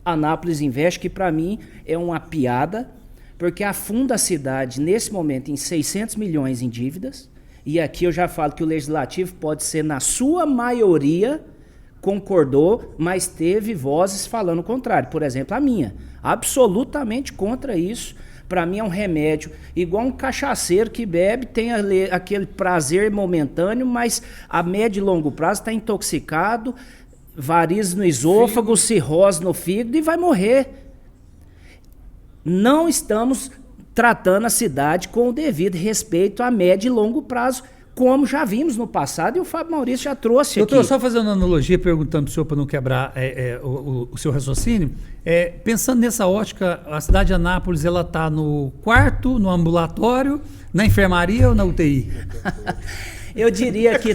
Anápolis Invest, que para mim é uma piada, porque afunda a cidade, nesse momento, em 600 milhões em dívidas, e aqui eu já falo que o Legislativo pode ser, na sua maioria, concordou, mas teve vozes falando o contrário. Por exemplo, a minha, absolutamente contra isso. Para mim é um remédio, igual um cachaceiro que bebe, tem aquele prazer momentâneo, mas a médio e longo prazo está intoxicado, varizes no esôfago, cirrose no fígado e vai morrer. Não estamos tratando a cidade com o devido respeito a médio e longo prazo, como já vimos no passado, e o Fábio Maurício já trouxe aqui. Doutor, só fazendo uma analogia, perguntando para o senhor, para não quebrar o seu raciocínio, pensando nessa ótica, a cidade de Anápolis está no quarto, no ambulatório, na enfermaria ou na UTI? Eu diria que...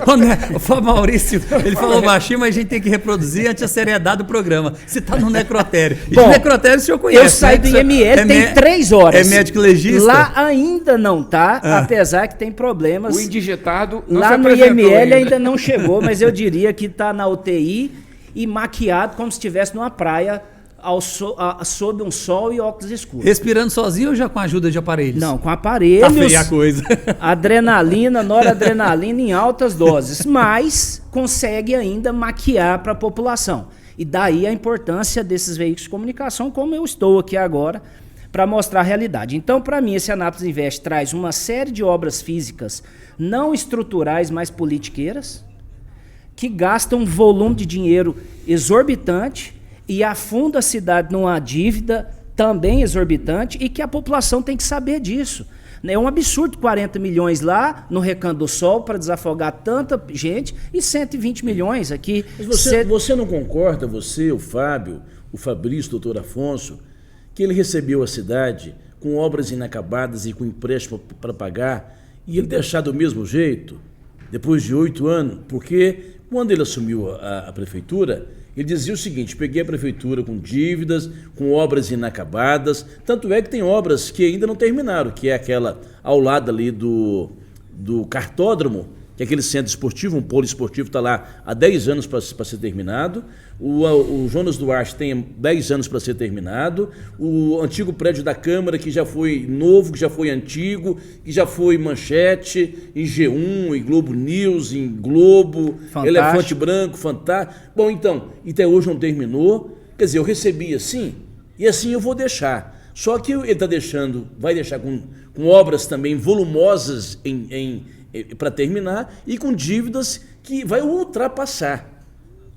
O Fábio Maurício, ele falou baixinho, mas a gente tem que reproduzir ante a seriedade do programa. Você está no necrotério. E bom, o necrotério o senhor conhece, eu saí do IML, tem 3 horas. É médico legista? Lá ainda não está, apesar que tem problemas. O indigetado não lá no IML ainda não chegou, mas eu diria que está na UTI e maquiado como se estivesse numa praia sob um sol e óculos escuros. Respirando sozinho ou já com a ajuda de aparelhos? Não, com aparelhos. Tá feia a coisa. Adrenalina, noradrenalina em altas doses, mas consegue ainda maquiar para a população. E daí a importância desses veículos de comunicação, como eu estou aqui agora, para mostrar a realidade. Então, para mim, esse Anápolis Invest traz uma série de obras físicas não estruturais, mas politiqueiras, que gastam um volume de dinheiro exorbitante e afunda a cidade numa dívida também exorbitante e que a população tem que saber disso. É um absurdo 40 milhões lá no Recanto do Sol para desafogar tanta gente e 120 milhões aqui. Mas você não concorda, você, o Fábio, o Fabrício, o doutor Afonso, que ele recebeu a cidade com obras inacabadas e com empréstimo para pagar e ele deixar do mesmo jeito, depois de 8 anos? Porque quando ele assumiu a prefeitura, ele dizia o seguinte: peguei a prefeitura com dívidas, com obras inacabadas, tanto é que tem obras que ainda não terminaram, que é aquela ao lado ali do cartódromo, que é aquele centro esportivo, um polo esportivo está lá há 10 anos para ser terminado. O Jonas Duarte tem 10 anos para ser terminado. O antigo prédio da Câmara, que já foi novo, que já foi antigo, que já foi manchete em G1, em Globo News, em Globo, Fantástico. Elefante Branco, Fantástico. Bom, então, e até hoje não terminou. Quer dizer, eu recebi assim, e assim eu vou deixar. Só que ele está deixando, vai deixar com obras também volumosas para terminar e com dívidas que vai ultrapassar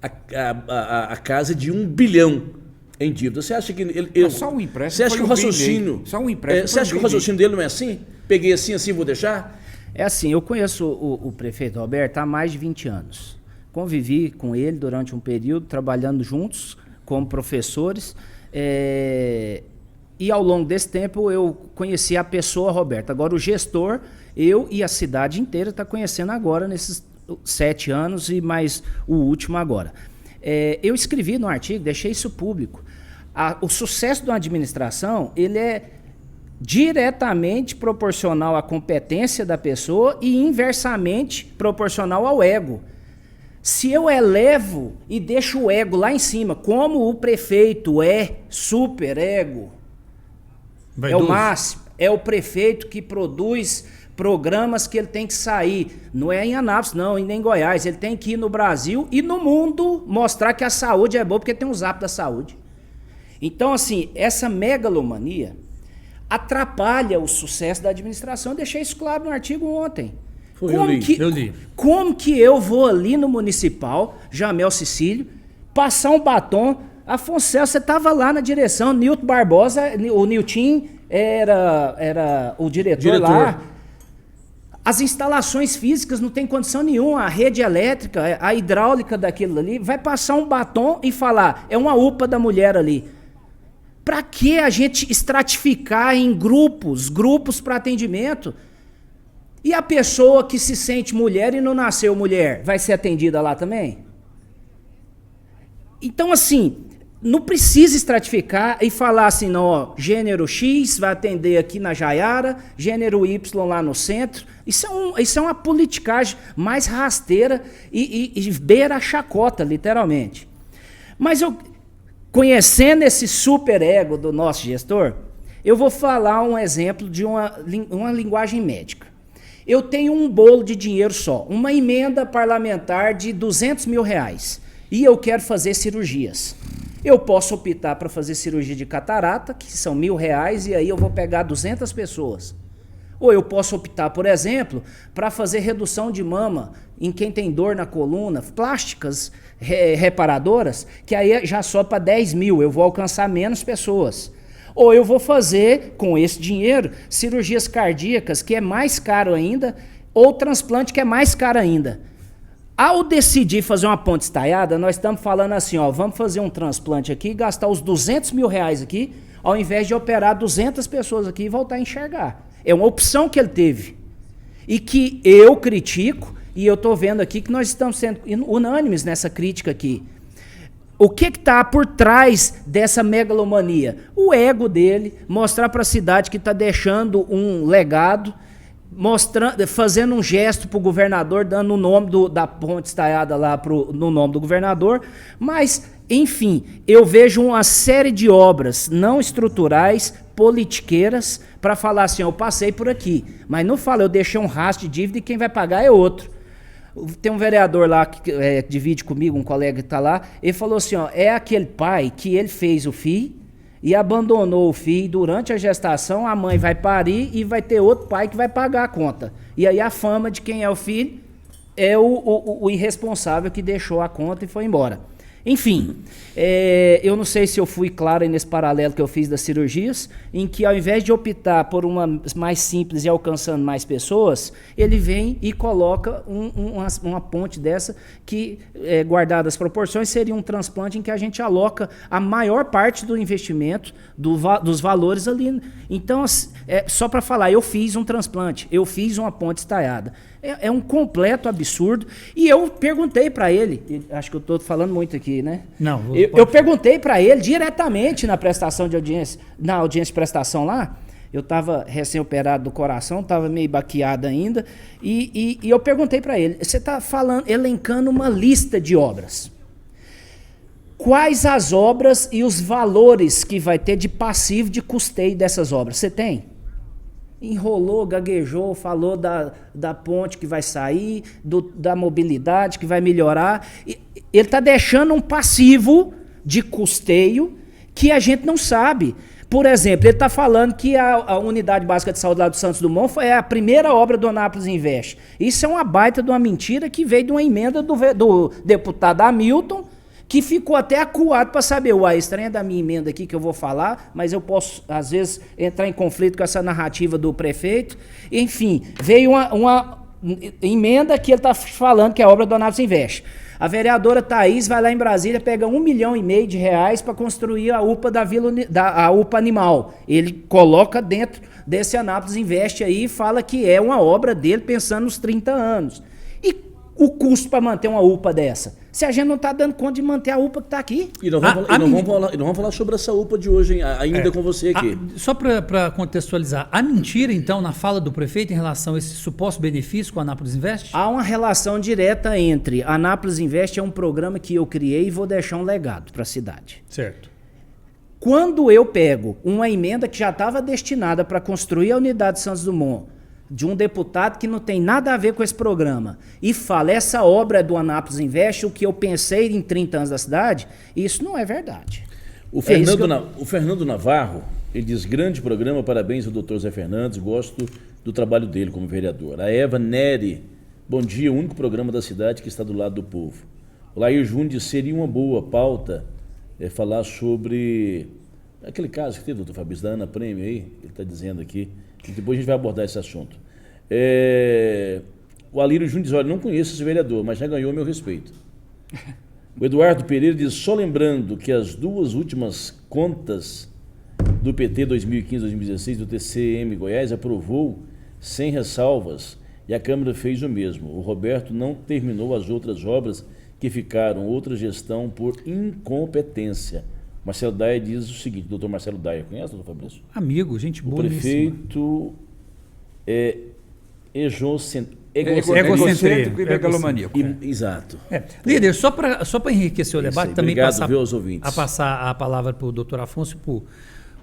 a casa de 1 bilhão em dívidas. Você acha que ele Só um empréstimo. Você acha que o raciocínio? Só um empréstimo. Você acha que o raciocínio dele não é assim? Peguei assim, vou deixar? É assim, eu conheço o prefeito Roberto há mais de 20 anos. Convivi com ele durante um período, trabalhando juntos como professores. E ao longo desse tempo eu conheci a pessoa Roberto. Agora o gestor, eu e a cidade inteira está conhecendo agora nesses 7 anos e mais o último agora. Eu escrevi no artigo, deixei isso público. O sucesso de uma administração, ele é diretamente proporcional à competência da pessoa e inversamente proporcional ao ego. Se eu elevo e deixo o ego lá em cima, como o prefeito é super ego, é o máximo, é o prefeito que produz programas que ele tem que sair, não é em Anápolis não, e nem em Goiás, ele tem que ir no Brasil e no mundo mostrar que a saúde é boa, porque tem um zap da saúde. Então assim, essa megalomania atrapalha o sucesso da administração. Eu deixei isso claro no artigo ontem. Eu li. Como que eu vou ali no municipal, Jamel Cecílio, passar um batom? Afonso Celso, você estava lá na direção, Nilton Barbosa, o Nilton era o diretor lá. As instalações físicas não tem condição nenhuma, a rede elétrica, a hidráulica daquilo ali, vai passar um batom e falar, é uma UPA da mulher ali. Para que a gente estratificar em grupos para atendimento? E a pessoa que se sente mulher e não nasceu mulher, vai ser atendida lá também? Então, assim, não precisa estratificar e falar assim, não, ó, gênero X vai atender aqui na Jaiara, gênero Y lá no centro. Isso é uma politicagem mais rasteira e beira a chacota, literalmente. Mas eu, conhecendo esse superego do nosso gestor, eu vou falar um exemplo de uma linguagem médica. Eu tenho um bolo de dinheiro só, uma emenda parlamentar de R$200 mil, e eu quero fazer cirurgias. Eu posso optar para fazer cirurgia de catarata, que são R$1.000, e aí eu vou pegar 200 pessoas. Ou eu posso optar, por exemplo, para fazer redução de mama em quem tem dor na coluna, plásticas reparadoras, que aí já só para 10 mil, eu vou alcançar menos pessoas. Ou eu vou fazer, com esse dinheiro, cirurgias cardíacas, que é mais caro ainda, ou transplante, que é mais caro ainda. Ao decidir fazer uma ponte estaiada, nós estamos falando assim, ó, vamos fazer um transplante aqui, gastar os R$200 mil aqui, ao invés de operar 200 pessoas aqui e voltar a enxergar. É uma opção que ele teve. E que eu critico, e eu estou vendo aqui que nós estamos sendo unânimes nessa crítica aqui. O que está por trás dessa megalomania? O ego dele, mostrar para a cidade que está deixando um legado, fazendo um gesto para o governador, dando o nome da ponte estaiada lá no nome do governador, mas, enfim, eu vejo uma série de obras não estruturais, politiqueiras, para falar assim, eu passei por aqui, mas não fala, eu deixei um rastro de dívida e quem vai pagar é outro. Tem um vereador lá que divide comigo, um colega que está lá, ele falou assim, ó, é aquele pai que ele fez o filho e abandonou o filho durante a gestação, a mãe vai parir e vai ter outro pai que vai pagar a conta. E aí a fama de quem é o filho é o irresponsável que deixou a conta e foi embora. Enfim, eu não sei se eu fui claro aí nesse paralelo que eu fiz das cirurgias, em que ao invés de optar por uma mais simples e alcançando mais pessoas, ele vem e coloca uma ponte dessa que, guardadas as proporções, seria um transplante em que a gente aloca a maior parte do investimento, dos valores ali. Então, só para falar, eu fiz um transplante, eu fiz uma ponte estaiada. É um completo absurdo. E eu perguntei para ele, acho que eu estou falando muito aqui, né? Não, eu perguntei para ele diretamente na prestação de audiência, na audiência de prestação lá, Eu estava recém-operado do coração, estava meio baqueado ainda, e eu perguntei para ele, você está elencando uma lista de obras. Quais as obras e os valores que vai ter de passivo de custeio dessas obras? Você tem? Enrolou, gaguejou, falou da ponte que vai sair, da mobilidade que vai melhorar. Ele está deixando um passivo de custeio que a gente não sabe. Por exemplo, ele está falando que a Unidade Básica de Saúde lá do Santos Dumont foi a primeira obra do Anápolis Invest. Isso é uma baita de uma mentira que veio de uma emenda do deputado Hamilton, que ficou até acuado para saber, estranha da minha emenda aqui que eu vou falar, mas eu posso, às vezes, entrar em conflito com essa narrativa do prefeito. Enfim, veio uma emenda que ele está falando que é a obra do Anápolis Invest. A vereadora Thaís vai lá em Brasília, pega R$1,5 milhão para construir a UPA a UPA Animal. Ele coloca dentro desse Anápolis Invest aí e fala que é uma obra dele pensando nos 30 anos. E o custo para manter uma UPA dessa? Se a gente não está dando conta de manter a UPA que está aqui. E não vamos falar sobre essa UPA de hoje, hein, ainda com você aqui. Só para contextualizar, há mentira, então, na fala do prefeito em relação a esse suposto benefício com a Anápolis Invest? Há uma relação direta entre a Anápolis Invest é um programa que eu criei e vou deixar um legado para a cidade. Certo. Quando eu pego uma emenda que já estava destinada para construir a unidade Santos Dumont, de um deputado que não tem nada a ver com esse programa, e fala, essa obra é do Anápolis Invest, o que eu pensei em 30 anos da cidade, isso não é verdade. O Fernando Navarro, ele diz, grande programa, parabéns ao doutor Zé Fernandes, gosto do trabalho dele como vereador. A Eva Neri, bom dia, o único programa da cidade que está do lado do povo. O Lair Júnior diz, seria uma boa pauta falar sobre aquele caso que teve, doutor Fabrício, da Ana Prêmio aí, ele está dizendo aqui, e depois a gente vai abordar esse assunto. O Alírio Júnior diz, olha, não conheço esse vereador, mas já ganhou meu respeito. O Eduardo Pereira diz, só lembrando que as duas últimas contas do PT 2015-2016 do TCM Goiás aprovou sem ressalvas e a Câmara fez o mesmo. O Roberto não terminou as outras obras que ficaram, outra gestão por incompetência. Marcelo Daia diz o seguinte, doutor Marcelo Daia, conhece, doutor Fabrício? Amigo, gente boa. O prefeito egocêntrico e megalomaníaco. Exato. Líder, só para enriquecer o debate, também passar a palavra para o doutor Afonso e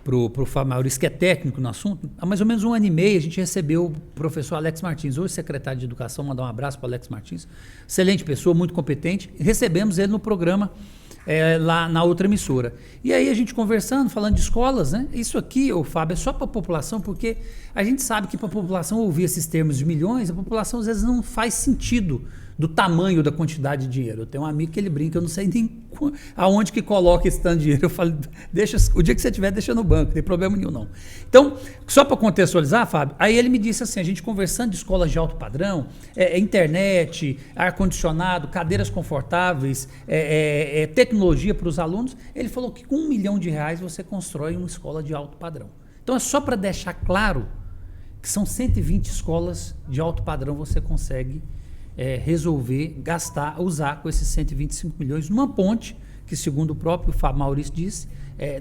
para o Fábio Maurício, que é técnico no assunto. Há mais ou menos 1 ano e meio a gente recebeu o professor Alex Martins, hoje secretário de Educação, mandar um abraço para o Alex Martins, excelente pessoa, muito competente. Recebemos ele no programa lá na outra emissora. E aí a gente conversando, falando de escolas, né? Isso aqui, Fábio, é só para a população, porque a gente sabe que para a população ouvir esses termos de milhões, a população às vezes não faz sentido do tamanho da quantidade de dinheiro. Eu tenho um amigo que ele brinca, eu não sei nem aonde que coloca esse tanto de dinheiro. Eu falo, o dia que você tiver, deixa no banco, não tem problema nenhum não. Então, só para contextualizar, Fábio, aí ele me disse assim, a gente conversando de escolas de alto padrão, internet, ar-condicionado, cadeiras confortáveis, tecnologia para os alunos, ele falou que com R$1 milhão você constrói uma escola de alto padrão. Então é só para deixar claro que são 120 escolas de alto padrão você consegue resolver, usar com esses 125 milhões numa ponte que, segundo o próprio Fábio Maurício disse,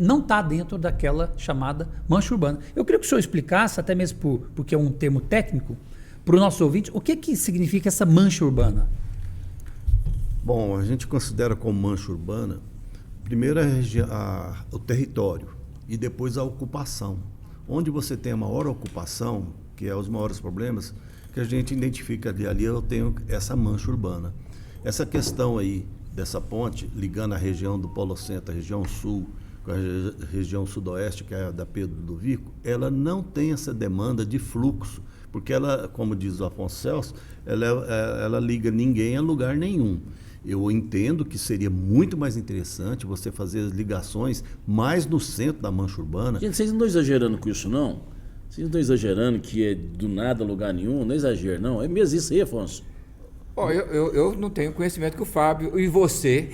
não está dentro daquela chamada mancha urbana. Eu queria que o senhor explicasse, até mesmo porque é um termo técnico, para o nosso ouvinte, o que significa essa mancha urbana? Bom, a gente considera como mancha urbana, primeiro o território e depois a ocupação. Onde você tem a maior ocupação, que é os maiores problemas, que a gente identifica ali eu tenho essa mancha urbana. Essa questão aí dessa ponte, ligando a região do Polo Centro, a região sul, com a região sudoeste, que é a da Pedro do Vico, ela não tem essa demanda de fluxo, porque ela, como diz o Afonso Celso, ela liga ninguém a lugar nenhum. Eu entendo que seria muito mais interessante você fazer as ligações mais no centro da mancha urbana. Gente, vocês não estão exagerando com isso, não? Vocês não estão exagerando que é do nada lugar nenhum? Não é exagero, não. É mesmo isso aí, Afonso? Eu não tenho conhecimento que o Fábio e você.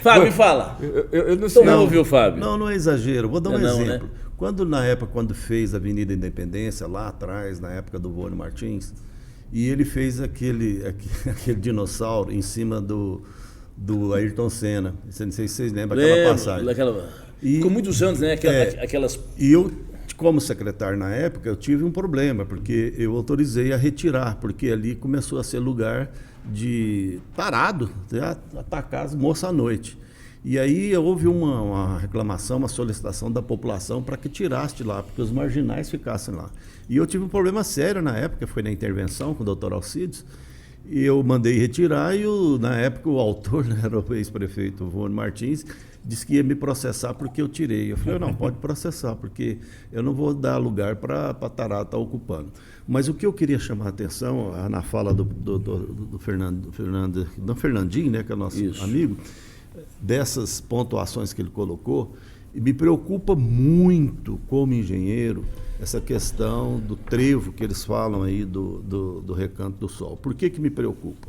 Fábio, fala. Eu não sei. Não ouviu, Fábio? Não é exagero. Vou dar um exemplo. Né? Quando fez a Avenida Independência, lá atrás, na época do Vônio Martins, e ele fez aquele dinossauro em cima do Ayrton Senna. Não sei se vocês lembram aquela passagem. Com muitos anos, né? Aquelas... E eu como secretário na época, eu tive um problema, porque eu autorizei a retirar, porque ali começou a ser lugar de parado, atacar as moças à noite. E aí houve uma reclamação, uma solicitação da população para que tirasse de lá, porque os marginais ficassem lá. E eu tive um problema sério na época, foi na intervenção com o doutor Alcides, e eu mandei retirar e na época o autor, né, era o ex-prefeito Rony Martins, disse que ia me processar porque eu tirei. Eu falei, não, pode processar, porque eu não vou dar lugar para tarado estar ocupando. Mas o que eu queria chamar a atenção, na fala do Fernandinho, né, que é nosso amigo, dessas pontuações que ele colocou, e me preocupa muito, como engenheiro, essa questão do trevo que eles falam aí do Recanto do Sol. Por que me preocupa?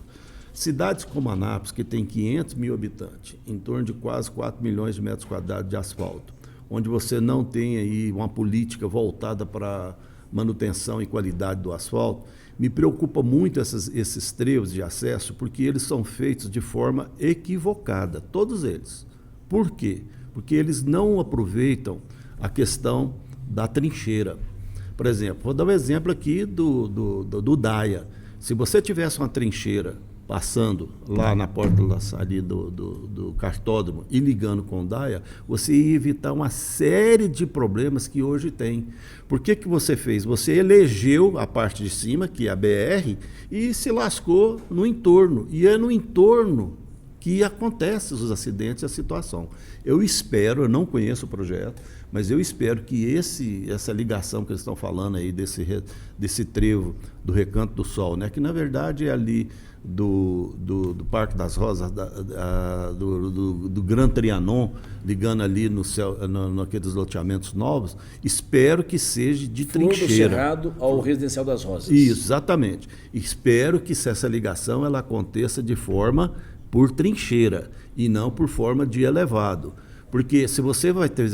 Cidades como Anápolis, que tem 500 mil habitantes, em torno de quase 4 milhões de metros quadrados de asfalto, onde você não tem aí uma política voltada para manutenção e qualidade do asfalto, me preocupa muito esses trevos de acesso, porque eles são feitos de forma equivocada, todos eles. Por quê? Porque eles não aproveitam a questão da trincheira. Por exemplo, vou dar um exemplo aqui do Daia. Se você tivesse uma trincheira passando lá na porta ali do cartódromo e ligando com o Daia, você ia evitar uma série de problemas que hoje tem. Por que você fez? Você elegeu a parte de cima, que é a BR, e se lascou no entorno. E é no entorno que acontecem os acidentes e a situação. Eu espero, eu não conheço o projeto, mas eu espero que essa ligação que eles estão falando aí desse trevo do Recanto do Sol, né, que na verdade é ali do Parque das Rosas, do Gran Trianon, ligando ali naqueles loteamentos novos, espero que seja de trincheira. Do Cerrado ao Residencial das Rosas. Isso, exatamente. Espero que essa ligação ela aconteça de forma por trincheira e não por forma de elevado. Porque se você vai ter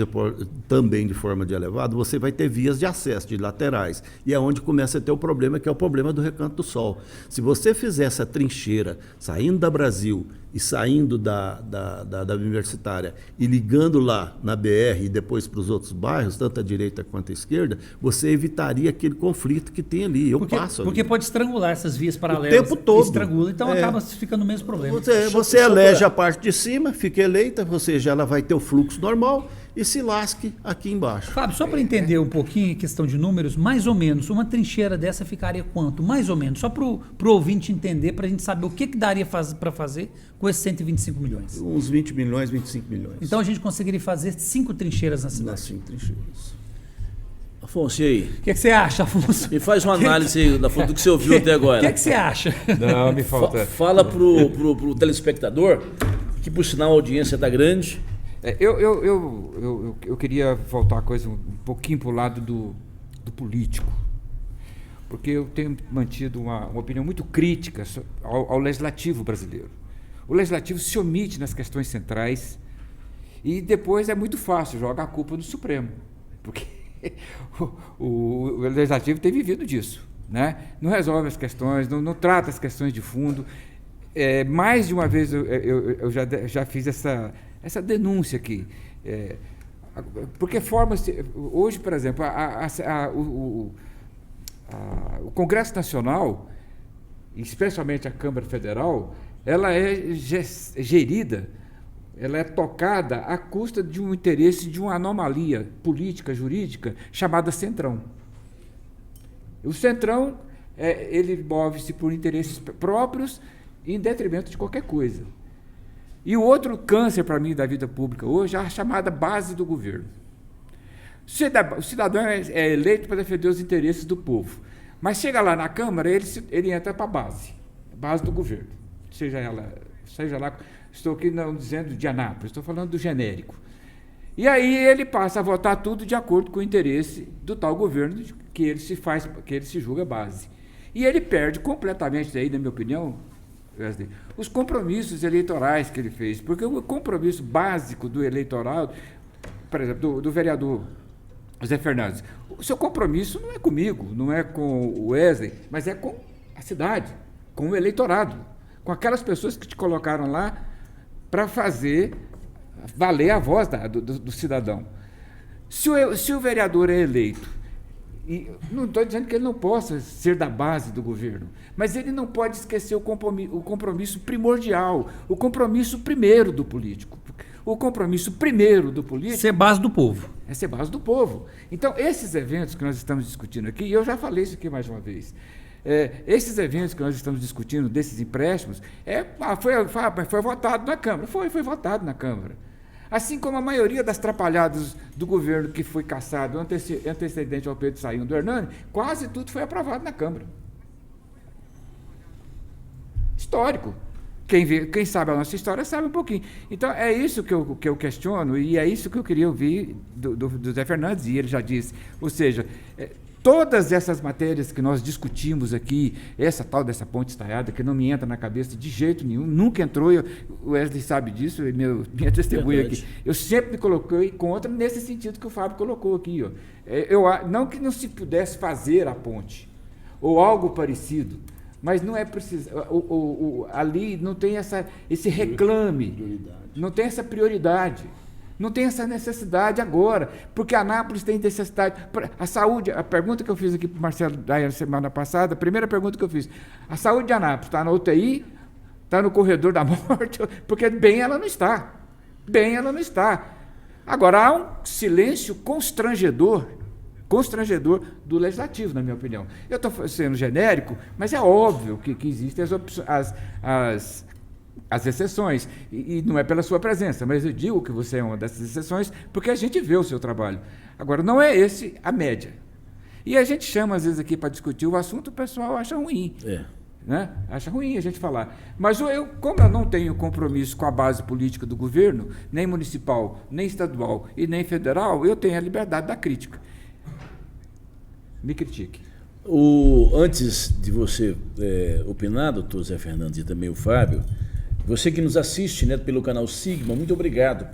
também de forma de elevado, você vai ter vias de acesso, de laterais. E é onde começa a ter o problema, que é o problema do Recanto do Sol. Se você fizer essa trincheira, saindo da Brasil e saindo da Universitária e ligando lá na BR e depois para os outros bairros, tanto a direita quanto a esquerda, você evitaria aquele conflito que tem ali. Porque pode estrangular essas vias paralelas. O tempo todo. Estrangula, então acaba ficando o mesmo problema. Você elege a parte de cima, fica eleita, ou seja, ela vai ter o fluxo normal e se lasque aqui embaixo. Fábio, só para entender um pouquinho, questão de números, mais ou menos, uma trincheira dessa ficaria quanto? Mais ou menos, só para o ouvinte entender, para a gente saber o que daria para fazer com esses 125 milhões. Uns 20 milhões, 25 milhões. Então a gente conseguiria fazer 5 trincheiras na cidade. 5 trincheiras. Afonso, e aí? O que você acha, Afonso? Me faz uma análise do que você ouviu até agora. O que você acha? Não, me falta. Fala pro telespectador, que por sinal a audiência está grande. Eu queria voltar a coisa um pouquinho para o lado do político, porque eu tenho mantido uma opinião muito crítica ao legislativo brasileiro. O legislativo se omite nas questões centrais e depois é muito fácil jogar a culpa no Supremo, porque o legislativo tem vivido disso, né? Não resolve as questões, não trata as questões de fundo. Mais de uma vez eu já fiz essa denúncia aqui. Porque forma-se. Hoje, por exemplo, o Congresso Nacional, especialmente a Câmara Federal, ela é gerida, ela é tocada à custa de um interesse, de uma anomalia política, jurídica, chamada Centrão. O Centrão, ele move-se por interesses próprios em detrimento de qualquer coisa. E o outro câncer, para mim, da vida pública hoje é a chamada base do governo. O cidadão é eleito para defender os interesses do povo, mas chega lá na Câmara, ele entra para a base do governo. Seja lá, estou aqui não dizendo de Anápolis, estou falando do genérico. E aí ele passa a votar tudo de acordo com o interesse do tal governo que ele se julga base. E ele perde completamente, daí, na minha opinião, os compromissos eleitorais que ele fez, porque o compromisso básico do eleitorado, por exemplo, do vereador José Fernandes, o seu compromisso não é comigo, não é com o Wesley, mas é com a cidade, com o eleitorado, com aquelas pessoas que te colocaram lá para fazer valer a voz do cidadão. Se o vereador é eleito, e não estou dizendo que ele não possa ser da base do governo, mas ele não pode esquecer o compromisso primordial, o compromisso primeiro do político. O compromisso primeiro do político... Ser base do povo. É ser base do povo. Então, esses eventos que nós estamos discutindo aqui, e eu já falei isso aqui mais uma vez, esses eventos que nós estamos discutindo, desses empréstimos, foi votado na Câmara. Foi votado na Câmara. Assim como a maioria das trapalhadas do governo que foi cassado antecedente ao Pedro Sayão do Hernani, quase tudo foi aprovado na Câmara. Histórico. Quem sabe a nossa história sabe um pouquinho. Então, é isso que eu questiono e é isso que eu queria ouvir do Zé Fernandes, e ele já disse. Ou seja, todas essas matérias que nós discutimos aqui, essa tal dessa ponte estaiada, que não me entra na cabeça de jeito nenhum, nunca entrou, o Wesley sabe disso, minha testemunha aqui. Eu sempre me coloquei contra nesse sentido que o Fábio colocou aqui. Ó. Não que não se pudesse fazer a ponte, ou algo parecido, mas não é preciso. Ali não tem esse reclame, não tem essa prioridade, não tem essa necessidade agora, porque Anápolis tem necessidade. A saúde, a pergunta que eu fiz aqui para o Marcelo Daia semana passada, a primeira pergunta que eu fiz: a saúde de Anápolis está na UTI, está no corredor da morte, porque bem ela não está. Bem ela não está. Agora, há um silêncio constrangedor do legislativo, na minha opinião. Eu estou sendo genérico, mas é óbvio que existem as exceções, e não é pela sua presença, mas eu digo que você é uma dessas exceções porque a gente vê o seu trabalho. Agora, não é esse a média. E a gente chama, às vezes, aqui para discutir o assunto, o pessoal acha ruim. Né? Acha ruim a gente falar. Mas como eu não tenho compromisso com a base política do governo, nem municipal, nem estadual e nem federal, eu tenho a liberdade da crítica. Me critique. Antes de você opinar, doutor Zé Fernandes, e também o Fábio, você que nos assiste, né, pelo canal Sigma, muito obrigado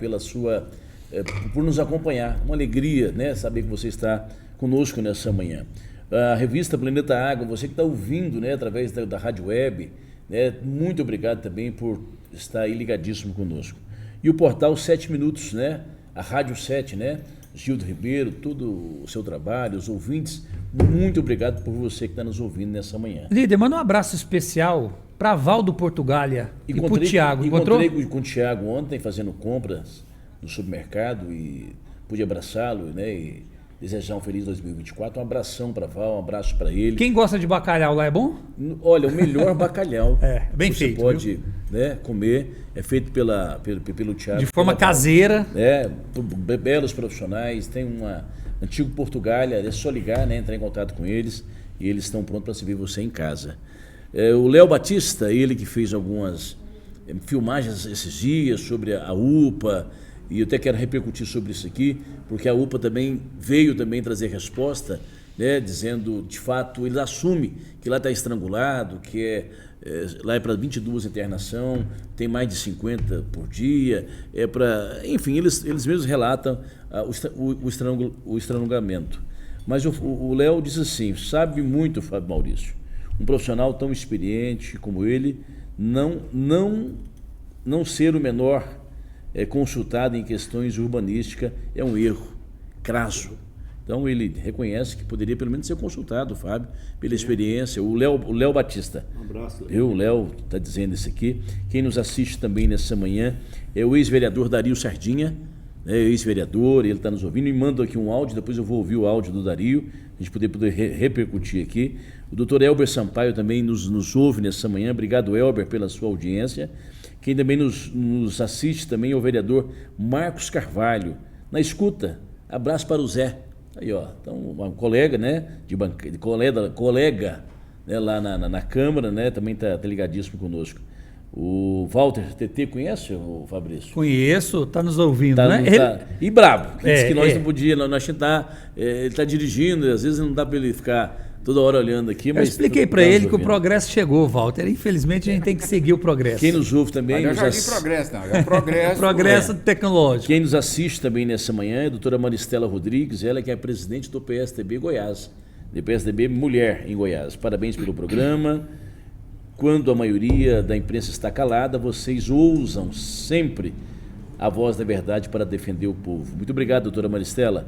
por nos acompanhar. Uma alegria, né, saber que você está conosco nessa manhã. A revista Planeta Água, você que está ouvindo, né, através da rádio web, né, muito obrigado também por estar aí ligadíssimo conosco. E o portal 7 Minutos, né, a Rádio 7, né, Gildo Ribeiro, todo o seu trabalho, os ouvintes, muito obrigado por você que está nos ouvindo nessa manhã. Líder, manda um abraço especial para Valdo Portugália e para o Tiago. Encontrei com o Tiago ontem fazendo compras no supermercado e pude abraçá-lo, né, e desejar um feliz 2024. Um abração para Val, um abraço para ele. Quem gosta de bacalhau lá é bom? Olha, o melhor bacalhau bem você feito, pode, né, comer, é feito pelo Tiago. De forma caseira. Belos profissionais, tem antigo Portugália, é só ligar, né, entrar em contato com eles e eles estão prontos para receber você em casa. O Léo Batista, ele que fez algumas filmagens esses dias sobre a UPA, e eu até quero repercutir sobre isso aqui, porque a UPA também veio trazer resposta, né, dizendo, de fato, ele assume que lá está estrangulado, que lá é para 22 internação, tem mais de 50 por dia, enfim, eles mesmos relatam o estrangulamento. Mas o Léo diz assim: sabe muito, Fábio Maurício, um profissional tão experiente como ele, não ser o menor consultado em questões urbanísticas é um erro crasso. Então ele reconhece que poderia pelo menos ser consultado, Fábio, pela experiência. O Léo Batista. Um abraço. O Léo está dizendo isso aqui. Quem nos assiste também nessa manhã é o ex-vereador Dario Sardinha, né, ex-vereador, ele está nos ouvindo, e manda aqui um áudio, depois eu vou ouvir o áudio do Dario, a gente poder repercutir aqui. O doutor Elber Sampaio também nos ouve nessa manhã. Obrigado, Elber, pela sua audiência. Quem também nos assiste também é o vereador Marcos Carvalho. Na escuta, abraço para o Zé. Aí, ó, então, um colega, né, colega né, lá na Câmara, né, também está ligadíssimo conosco. O Walter TT, conhece o Fabrício? Conheço, está nos ouvindo, né? E brabo, que disse que nós não podíamos, ele está dirigindo, às vezes não dá para ele ficar toda hora olhando aqui. Mas eu expliquei para ele que o progresso chegou, Walter. Infelizmente, a gente tem que seguir o progresso. Quem nos ouve também... Mas eu já vi progresso, não. É progresso. Progresso tecnológico. Quem nos assiste também nessa manhã é a doutora Maristela Rodrigues, ela que é presidente do PSDB Goiás, do PSDB Mulher em Goiás. Parabéns pelo programa. Quando a maioria da imprensa está calada, vocês ousam sempre a voz da verdade para defender o povo. Muito obrigado, doutora Maristela.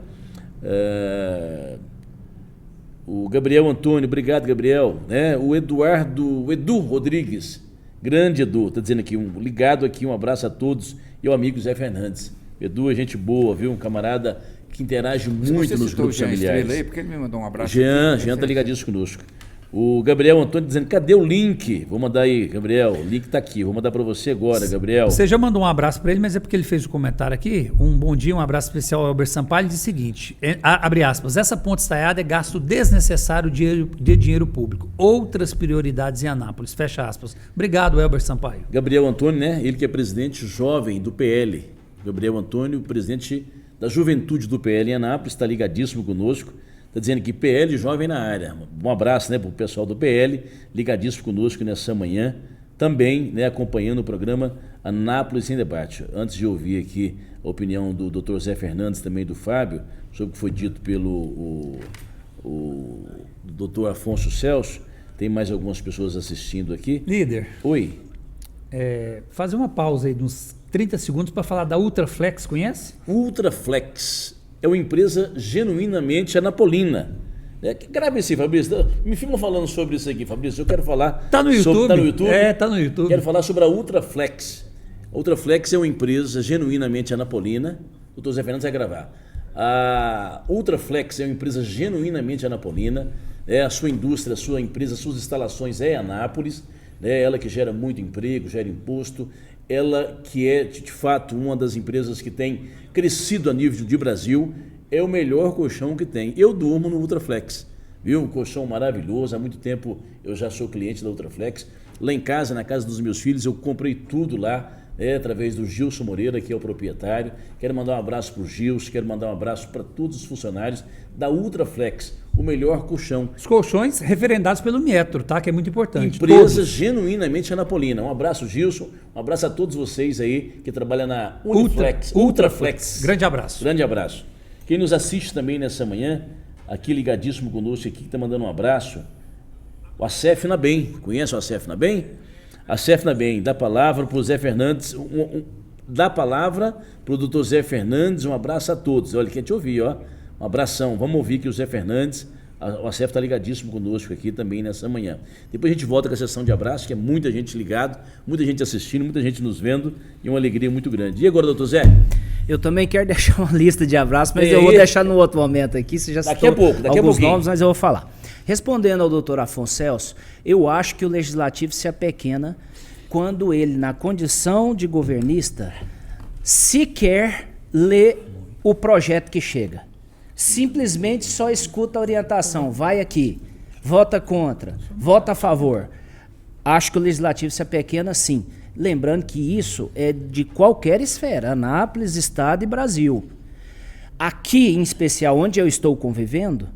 O Gabriel Antônio, obrigado, Gabriel. Né? O Edu Rodrigues, grande Edu, está dizendo aqui, ligado aqui, um abraço a todos e ao amigo Zé Fernandes. Edu é gente boa, viu? Um camarada que interage muito nos grupos familiares. Aí, porque ele me mandou um abraço. Jean está ligadíssimo conosco. O Gabriel Antônio dizendo, cadê o link? Vou mandar aí, Gabriel, o link está aqui, vou mandar para você agora, Gabriel. Você já mandou um abraço para ele, mas é porque ele fez o comentário aqui. Um bom dia, um abraço especial ao Elber Sampaio. Ele diz o seguinte, abre aspas, essa ponte estaiada é gasto desnecessário de dinheiro público. Outras prioridades em Anápolis, fecha aspas. Obrigado, Elber Sampaio. Gabriel Antônio, né? Ele que é presidente jovem do PL. Gabriel Antônio, presidente da juventude do PL em Anápolis, está ligadíssimo conosco. Está dizendo que PL jovem na área. Um abraço, né, para o pessoal do PL, ligadíssimo conosco nessa manhã, também, né, acompanhando o programa Anápolis em Debate. Antes de ouvir aqui a opinião do Dr. Zé Fernandes, também do Fábio, sobre o que foi dito pelo o Dr. Afonso Celso, tem mais algumas pessoas assistindo aqui. Líder. Oi. Fazer uma pausa aí de uns 30 segundos para falar da Ultraflex, conhece? Ultraflex é uma empresa genuinamente anapolina. Grave esse, Fabrício. Me filma falando sobre isso aqui, Fabrício. Eu quero falar. Está no YouTube? Está no YouTube? Está no YouTube. Quero falar sobre a Ultraflex. A Ultraflex é uma empresa genuinamente anapolina. O Dr. Zé Fernandes vai gravar. A Ultraflex é uma empresa genuinamente anapolina. A sua indústria, a sua empresa, suas instalações é Anápolis. Ela que gera muito emprego, gera imposto. Ela que é, de fato, uma das empresas que tem crescido a nível de Brasil, é o melhor colchão que tem. Eu durmo no Ultraflex, viu? Um colchão maravilhoso, há muito tempo eu já sou cliente da Ultraflex. Lá em casa, na casa dos meus filhos, eu comprei tudo lá, através do Gilson Moreira, que é o proprietário. Quero mandar um abraço para o Gilson, quero mandar um abraço para todos os funcionários da Ultraflex, o melhor colchão. Os colchões referendados pelo Metro, tá? Que é muito importante. Empresa todos. Genuinamente anapolina. Um abraço, Gilson. Um abraço a todos vocês aí que trabalham na Ultraflex. Grande abraço. Grande abraço. Quem nos assiste também nessa manhã, aqui ligadíssimo conosco, aqui que está mandando um abraço, o Acef Nabem. Conhece o Acef Nabem? Acef Nabem, dá palavra para o Zé Fernandes, dá palavra para o doutor Zé Fernandes, um abraço a todos. Olha, quer te ouvir, ó. Um abração. Vamos ouvir que o Zé Fernandes, o Acef está ligadíssimo conosco aqui também nessa manhã. Depois a gente volta com a sessão de abraço, que é muita gente ligado, muita gente assistindo, muita gente nos vendo e uma alegria muito grande. E agora, doutor Zé? Eu também quero deixar uma lista de abraços, mas eu vou deixar no outro momento aqui. Você já citou alguns nomes, mas eu vou falar. Respondendo ao doutor Afonso Celso, eu acho que o legislativo se apequena quando ele, na condição de governista, sequer lê o projeto que chega. Simplesmente só escuta a orientação. Vai aqui, vota contra, vota a favor. Acho que o legislativo se apequena sim. Lembrando que isso é de qualquer esfera, Anápolis, Estado e Brasil. Aqui, em especial, onde eu estou convivendo,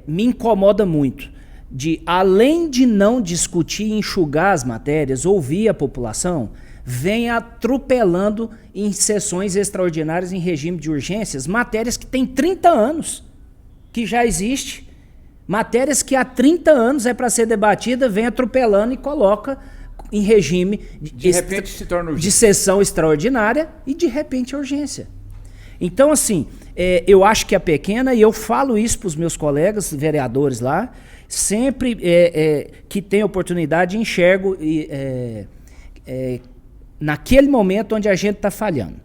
me incomoda muito de, além de não discutir e enxugar as matérias, ouvir a população, vem atropelando em sessões extraordinárias em regime de urgências, matérias que têm 30 anos, que já existe, matérias que há 30 anos é para ser debatida, vem atropelando e coloca em regime de repente se torna urgência. De sessão extraordinária e de repente urgência. Então, assim, eu acho que é pequena e eu falo isso para os meus colegas vereadores lá, sempre que tem oportunidade enxergo naquele momento onde a gente está falhando.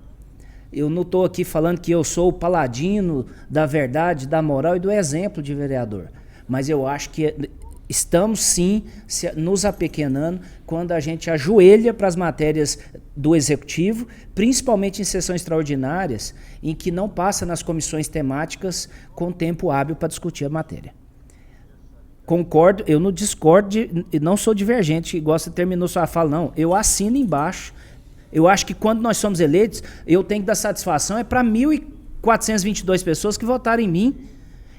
Eu não estou aqui falando que eu sou o paladino da verdade, da moral e do exemplo de vereador, mas eu acho que estamos sim nos apequenando quando a gente ajoelha para as matérias do Executivo, principalmente em sessões extraordinárias, em que não passa nas comissões temáticas com tempo hábil para discutir a matéria. Concordo, eu não discordo, não sou divergente, igual você terminou sua fala, não. Eu assino embaixo. Eu acho que quando nós somos eleitos, eu tenho que dar satisfação para 1.422 pessoas que votaram em mim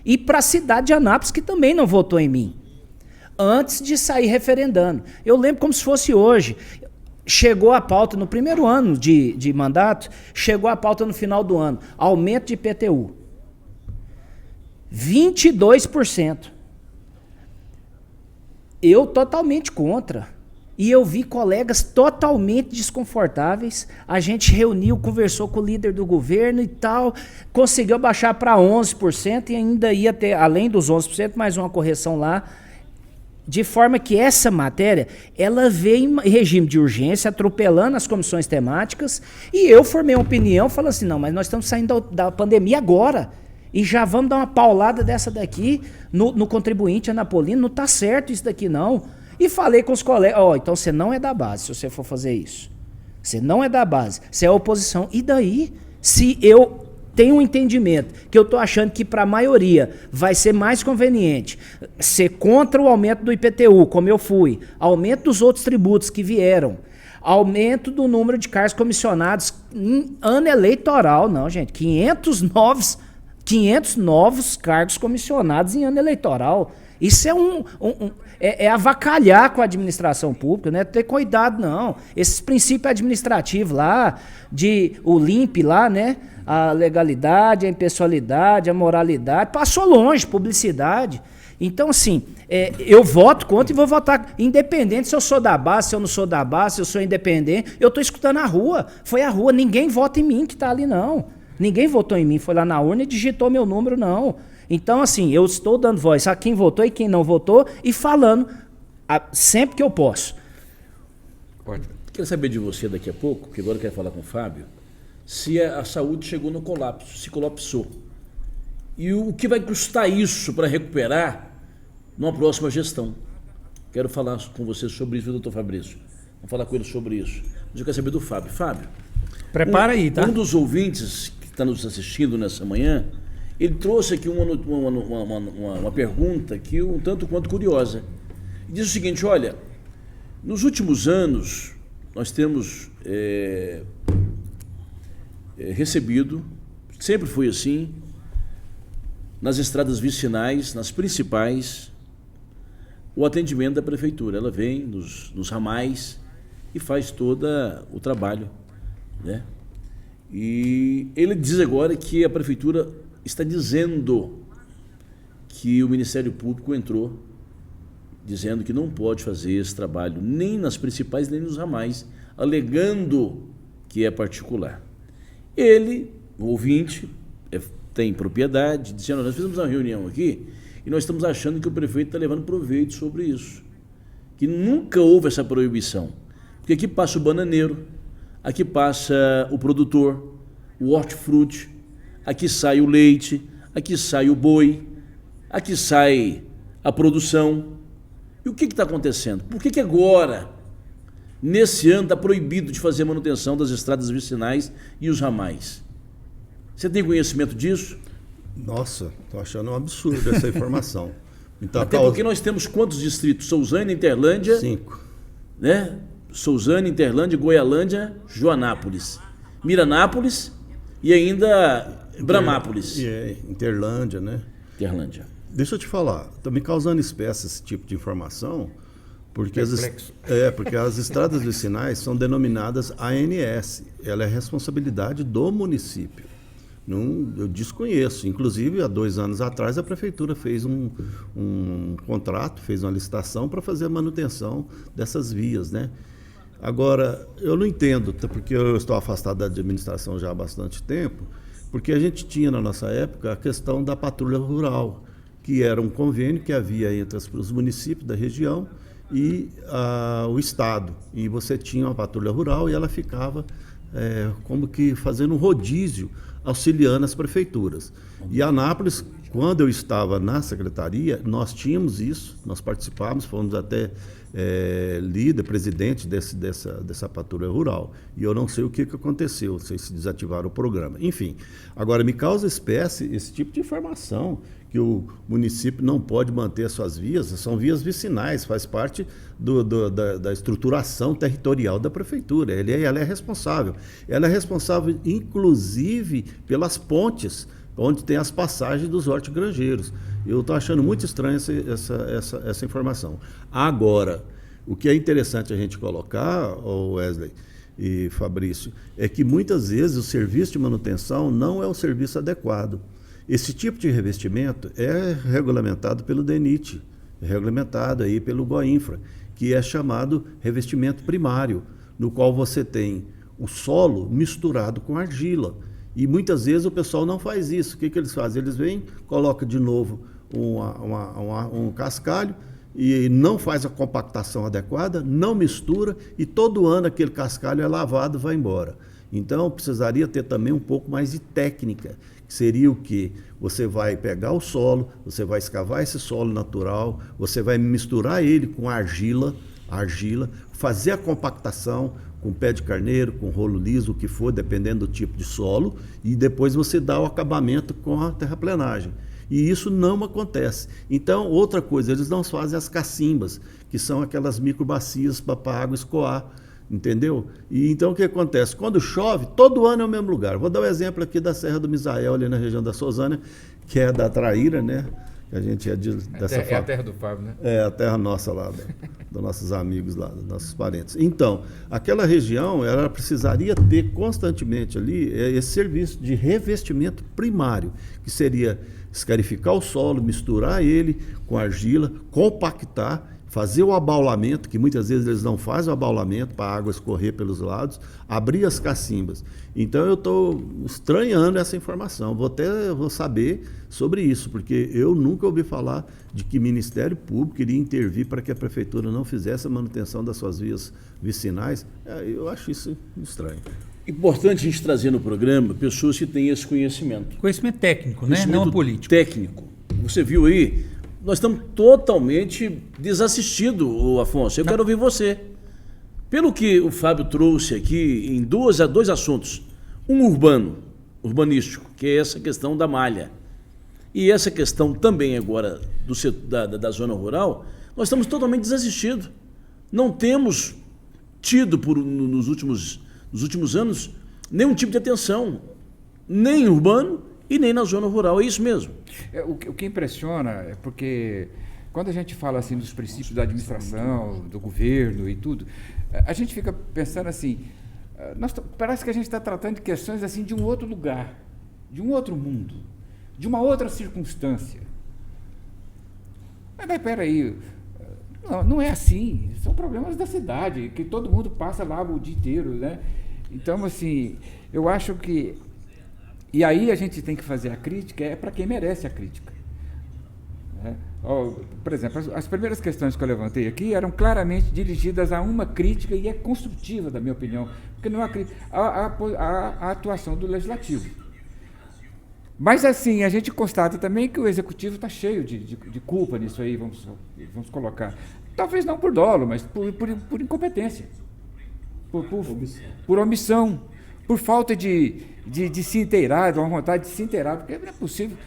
e para a cidade de Anápolis, que também não votou em mim, antes de sair referendando. Eu lembro como se fosse hoje. Chegou a pauta no primeiro ano de mandato, chegou a pauta no final do ano. Aumento de IPTU. 22%. Eu totalmente contra. E eu vi colegas totalmente desconfortáveis. A gente reuniu, conversou com o líder do governo e tal, conseguiu baixar para 11% e ainda ia ter, além dos 11%, mais uma correção lá. De forma que essa matéria, ela veio em regime de urgência, atropelando as comissões temáticas, e eu formei uma opinião, falando assim, não, mas nós estamos saindo da pandemia agora, e já vamos dar uma paulada dessa daqui no contribuinte anapolino, não está certo isso daqui não. E falei com os colegas, então você não é da base se você for fazer isso. Você não é da base, você é oposição. E daí, se eu tenho um entendimento que eu estou achando que para a maioria vai ser mais conveniente ser contra o aumento do IPTU, como eu fui, aumento dos outros tributos que vieram, aumento do número de cargos comissionados em ano eleitoral, não, gente, 500 novos cargos comissionados em ano eleitoral. Isso é avacalhar com a administração pública, não é ter cuidado, não. Esses princípios administrativos lá, o LIMP lá, né? A legalidade, a impessoalidade, a moralidade, passou longe, publicidade. Então, assim, eu voto contra e vou votar independente se eu sou da base, se eu não sou da base, se eu sou independente. Eu estou escutando a rua, foi a rua, ninguém vota em mim que está ali, não. Ninguém votou em mim, foi lá na urna e digitou meu número, não. Então, assim, eu estou dando voz a quem votou e quem não votou e falando sempre que eu posso. Pode. Quero saber de você daqui a pouco, porque agora eu quero falar com o Fábio, se a saúde chegou no colapso, se colapsou. E o que vai custar isso para recuperar numa próxima gestão. Quero falar com você sobre isso, doutor Fabrício. Vamos falar com ele sobre isso. Mas eu quero saber do Fábio. Fábio, prepara aí, tá? Um dos ouvintes que está nos assistindo nessa manhã, ele trouxe aqui uma pergunta que um tanto quanto curiosa. Ele diz o seguinte, olha, nos últimos anos nós temos recebido, sempre foi assim, nas estradas vicinais, nas principais, o atendimento da prefeitura. Ela vem nos ramais e faz todo o trabalho, né? E ele diz agora que a prefeitura está dizendo que o Ministério Público entrou, dizendo que não pode fazer esse trabalho nem nas principais nem nos ramais, alegando que é particular. Ele, o ouvinte, tem propriedade, dizendo, nós fizemos uma reunião aqui e nós estamos achando que o prefeito está levando proveito sobre isso, que nunca houve essa proibição, porque aqui passa o bananeiro, aqui passa o produtor, o hortifruti, aqui sai o leite, aqui sai o boi, aqui sai a produção. E o que está acontecendo? Por que agora, nesse ano, está proibido de fazer manutenção das estradas vicinais e os ramais? Você tem conhecimento disso? Nossa, estou achando um absurdo essa informação. Então, até porque nós temos quantos distritos? Sousânia, Interlândia... 5. Né? Sousânia, Interlândia, Goialândia, Joanápolis, Miranápolis e ainda Bramápolis. Interlândia, né? Interlândia. Deixa eu te falar, está me causando espécie esse tipo de informação, porque porque as estradas vicinais são denominadas ANS. Ela é responsabilidade do município. Eu desconheço. Inclusive, há 2 anos atrás, a prefeitura fez um contrato, fez uma licitação para fazer a manutenção dessas vias, né? Agora, eu não entendo, porque eu estou afastado da administração já há bastante tempo, porque a gente tinha na nossa época a questão da patrulha rural, que era um convênio que havia entre os municípios da região e o Estado. E você tinha uma patrulha rural e ela ficava como que fazendo um rodízio, auxiliando as prefeituras. E Anápolis, quando eu estava na secretaria, nós tínhamos isso, nós participávamos, fomos até líder, presidente dessa patrulha rural. E eu não sei o que aconteceu, não sei se desativaram o programa. Enfim, agora me causa espécie esse tipo de informação, que o município não pode manter as suas vias, são vias vicinais, faz parte da estruturação territorial da prefeitura. Ela é responsável. Ela é responsável, inclusive, pelas pontes, onde tem as passagens dos hortigranjeiros. Eu estou achando muito estranha essa informação. Agora, o que é interessante a gente colocar, Wesley e Fabrício, é que muitas vezes o serviço de manutenção não é um serviço adequado. Esse tipo de revestimento é regulamentado pelo DENIT, é regulamentado aí pelo GOINFRA. que é chamado revestimento primário, no qual você tem o solo misturado com argila. E muitas vezes o pessoal não faz isso. O que eles fazem? Eles vêm, colocam de novo um cascalho e não faz a compactação adequada, não mistura e todo ano aquele cascalho é lavado e vai embora. Então precisaria ter também um pouco mais de técnica, que seria o quê? Você vai pegar o solo, você vai escavar esse solo natural, você vai misturar ele com argila, fazer a compactação com pé de carneiro, com rolo liso, o que for, dependendo do tipo de solo, e depois você dá o acabamento com a terraplenagem. E isso não acontece. Então, outra coisa, eles não fazem as cacimbas, que são aquelas microbacias para a água escoar, entendeu? E então o que acontece? Quando chove, todo ano é o mesmo lugar. Vou dar um exemplo aqui da Serra do Misael, ali na região da Sozânia, que é da Traíra, né? Que a gente é dessa é a terra do Fábio, né? É a terra nossa lá, dos nossos amigos lá, dos nossos parentes. Então, aquela região, ela precisaria ter constantemente ali esse serviço de revestimento primário, que seria escarificar o solo, misturar ele com argila, compactar, fazer o abaulamento, que muitas vezes eles não fazem o abaulamento para a água escorrer pelos lados, abrir as cacimbas. Então eu estou estranhando essa informação, vou saber sobre isso, porque eu nunca ouvi falar de que o Ministério Público iria intervir para que a Prefeitura não fizesse a manutenção das suas vias vicinais. Eu acho isso estranho. Importante a gente trazer no programa pessoas que têm esse conhecimento. Conhecimento técnico, né? Conhecimento Não político. técnico. Você viu aí? Nós estamos totalmente desassistidos, Afonso. Eu quero ouvir você. Pelo que o Fábio trouxe aqui em dois assuntos. Um urbanístico, que é essa questão da malha. E essa questão também agora da zona rural, nós estamos totalmente desassistidos. Não temos tido nos últimos anos nenhum tipo de atenção, nem urbano e nem na zona rural. É isso mesmo. O que impressiona é porque quando a gente fala assim dos princípios da administração, do governo e tudo, a gente fica pensando assim, parece que a gente está tratando de questões assim de um outro lugar, de um outro mundo, de uma outra circunstância. Mas peraí, não é assim, são problemas da cidade, que todo mundo passa lá o dia inteiro, né? Então, assim, eu acho que... E aí a gente tem que fazer a crítica, para quem merece a crítica. Né? Por exemplo, as primeiras questões que eu levantei aqui eram claramente dirigidas a uma crítica, e é construtiva, da minha opinião, porque não é a atuação do Legislativo. Mas, assim, a gente constata também que o Executivo está cheio de culpa nisso aí, vamos colocar. Talvez não por dolo, mas por incompetência, por omissão, por falta de se inteirar, de uma vontade de se inteirar, porque não é possível.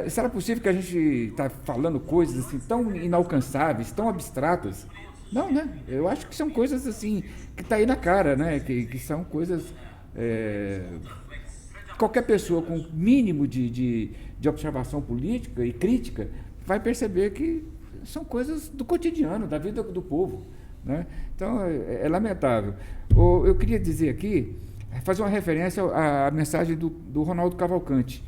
Será possível que a gente está falando coisas assim tão inalcançáveis, tão abstratas? Não, né? Eu acho que são coisas assim que está aí na cara, né? Que são coisas... qualquer pessoa com mínimo de observação política e crítica vai perceber que são coisas do cotidiano, da vida do povo, né? Então, é lamentável. Eu queria dizer aqui, fazer uma referência à mensagem do Ronaldo Cavalcante,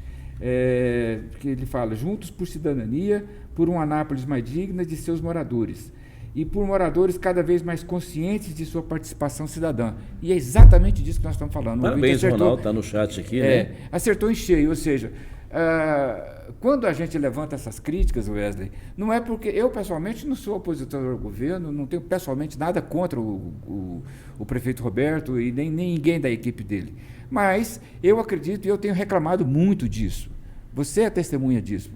que ele fala: juntos por cidadania, por um Anápolis mais digna de seus moradores, e por moradores cada vez mais conscientes de sua participação cidadã. E é exatamente disso que nós estamos falando. Parabéns, Ronaldo, está no chat aqui, né? Acertou em cheio, ou seja, quando a gente levanta essas críticas, Wesley, não é porque eu, pessoalmente, não sou opositor ao governo, não tenho pessoalmente nada contra o prefeito Roberto e nem ninguém da equipe dele. Mas eu acredito e eu tenho reclamado muito disso. Você é testemunha disso.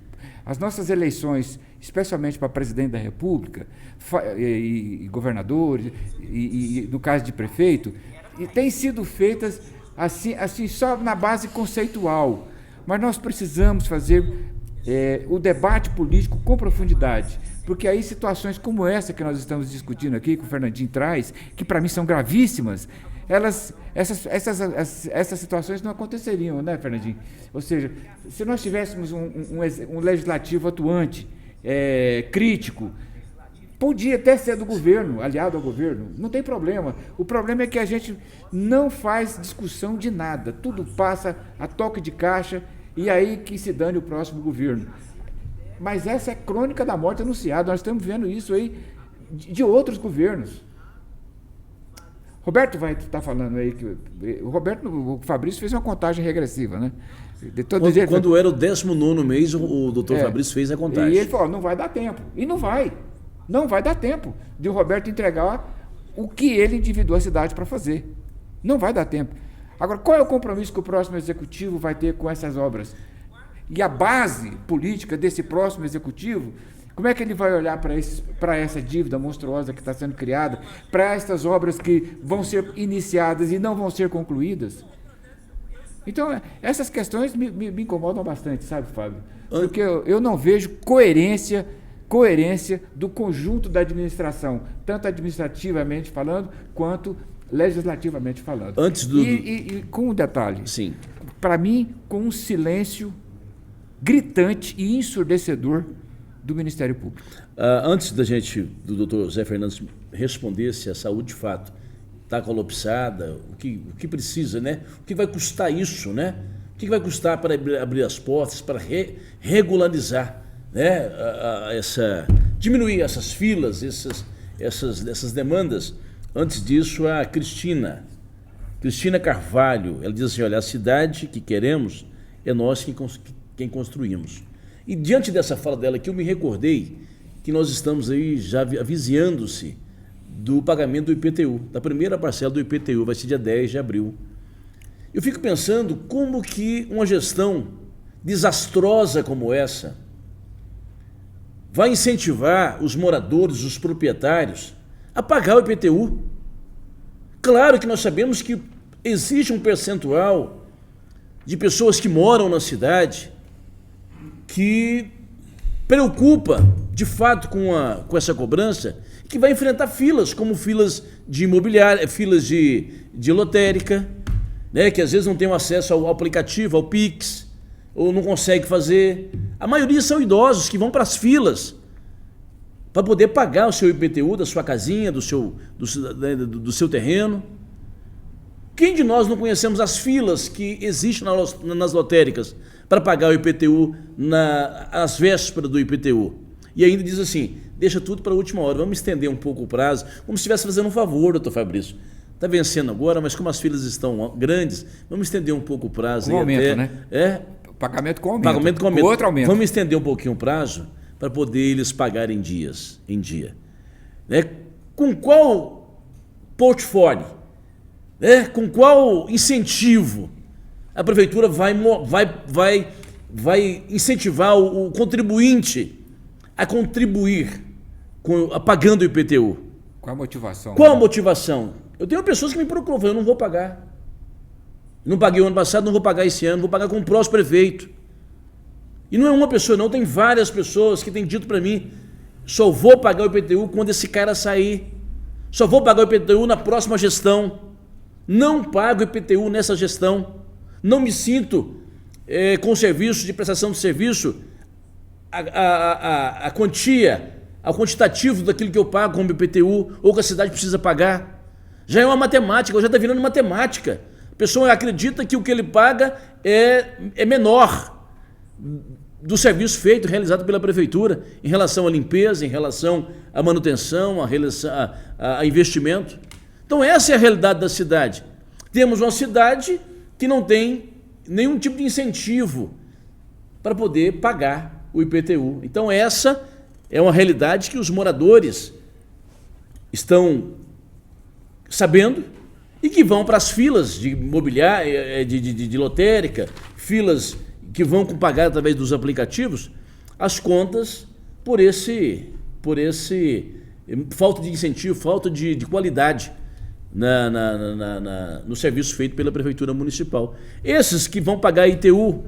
As nossas eleições, especialmente para presidente da República, e governadores, e no caso de prefeito, têm sido feitas assim só na base conceitual. Mas nós precisamos fazer o debate político com profundidade, porque aí situações como essa que nós estamos discutindo aqui, que o Fernandinho traz, que para mim são gravíssimas, essas situações não aconteceriam, né, Fernandinho? Ou seja, se nós tivéssemos um legislativo atuante, crítico, podia até ser do governo, aliado ao governo, não tem problema. O problema é que a gente não faz discussão de nada, tudo passa a toque de caixa e aí que se dane o próximo governo. Mas essa é crônica da morte anunciada, nós estamos vendo isso aí de outros governos. Roberto vai estar falando aí que o Fabrício fez uma contagem regressiva, né? Quando era o 19º mês, o doutor Fabrício fez a contagem. E ele falou, não vai dar tempo. E não vai. Não vai dar tempo de o Roberto entregar o que ele endividou a cidade para fazer. Não vai dar tempo. Agora, qual é o compromisso que o próximo executivo vai ter com essas obras? E a base política desse próximo executivo, como é que ele vai olhar para essa dívida monstruosa que está sendo criada, para essas obras que vão ser iniciadas e não vão ser concluídas? Então, essas questões me incomodam bastante, sabe, Fábio? Porque eu não vejo coerência do conjunto da administração, tanto administrativamente falando, quanto legislativamente falando. E com um detalhe, para mim, com um silêncio gritante e ensurdecedor do Ministério Público. Antes do doutor Zé Fernandes responder se a saúde de fato está colapsada, o que precisa, né? O que vai custar isso, né? O que vai custar para abrir as portas, para regularizar, né? Diminuir essas filas, essas demandas. Antes disso, a Cristina Carvalho, ela diz assim, olha, a cidade que queremos é nós quem construímos. E diante dessa fala dela aqui, eu me recordei que nós estamos aí já avizinhando-se do pagamento do IPTU, da primeira parcela do IPTU, vai ser dia 10 de abril. Eu fico pensando como que uma gestão desastrosa como essa vai incentivar os moradores, os proprietários, a pagar o IPTU. Claro que nós sabemos que existe um percentual de pessoas que moram na cidade que preocupa, de fato, com essa cobrança, que vai enfrentar filas, como filas de imobiliária, filas de lotérica, né, que às vezes não tem acesso ao aplicativo, ao Pix, ou não consegue fazer. A maioria são idosos que vão para as filas para poder pagar o seu IPTU da sua casinha, do seu terreno. Quem de nós não conhecemos as filas que existem nas lotéricas para pagar o IPTU às vésperas do IPTU? E ainda diz assim, deixa tudo para a última hora, vamos estender um pouco o prazo, como se estivesse fazendo um favor, doutor Fabrício. Está vencendo agora, mas como as filas estão grandes, vamos estender um pouco o prazo. Com aumento, né? Pagamento com aumento. Outro aumento. Vamos estender um pouquinho o prazo para poder eles pagarem em dia. Né? Com qual portfólio, né? Com qual incentivo a prefeitura vai incentivar o contribuinte a contribuir pagando o IPTU? Qual a motivação? Qual a motivação? Eu tenho pessoas que me procuram, eu não vou pagar. Não paguei o ano passado, não vou pagar esse ano, vou pagar com o próximo prefeito. E não é uma pessoa não, tem várias pessoas que têm dito para mim, só vou pagar o IPTU quando esse cara sair. Só vou pagar o IPTU na próxima gestão. Não pago IPTU nessa gestão. Não me sinto com serviço de prestação de serviço, a quantia, ao quantitativo daquilo que eu pago como IPTU ou que a cidade precisa pagar. Já é uma matemática, já está virando matemática. A pessoa acredita que o que ele paga é menor do serviço feito, realizado pela prefeitura, em relação à limpeza, em relação à manutenção, a investimento. Então essa é a realidade da cidade. Temos uma cidade que não tem nenhum tipo de incentivo para poder pagar o IPTU. Então essa é uma realidade que os moradores estão sabendo e que vão para as filas de imobiliária, de lotérica, filas que vão pagar através dos aplicativos, as contas por esse falta de incentivo, falta de qualidade no serviço feito pela Prefeitura Municipal. Esses que vão pagar ITU,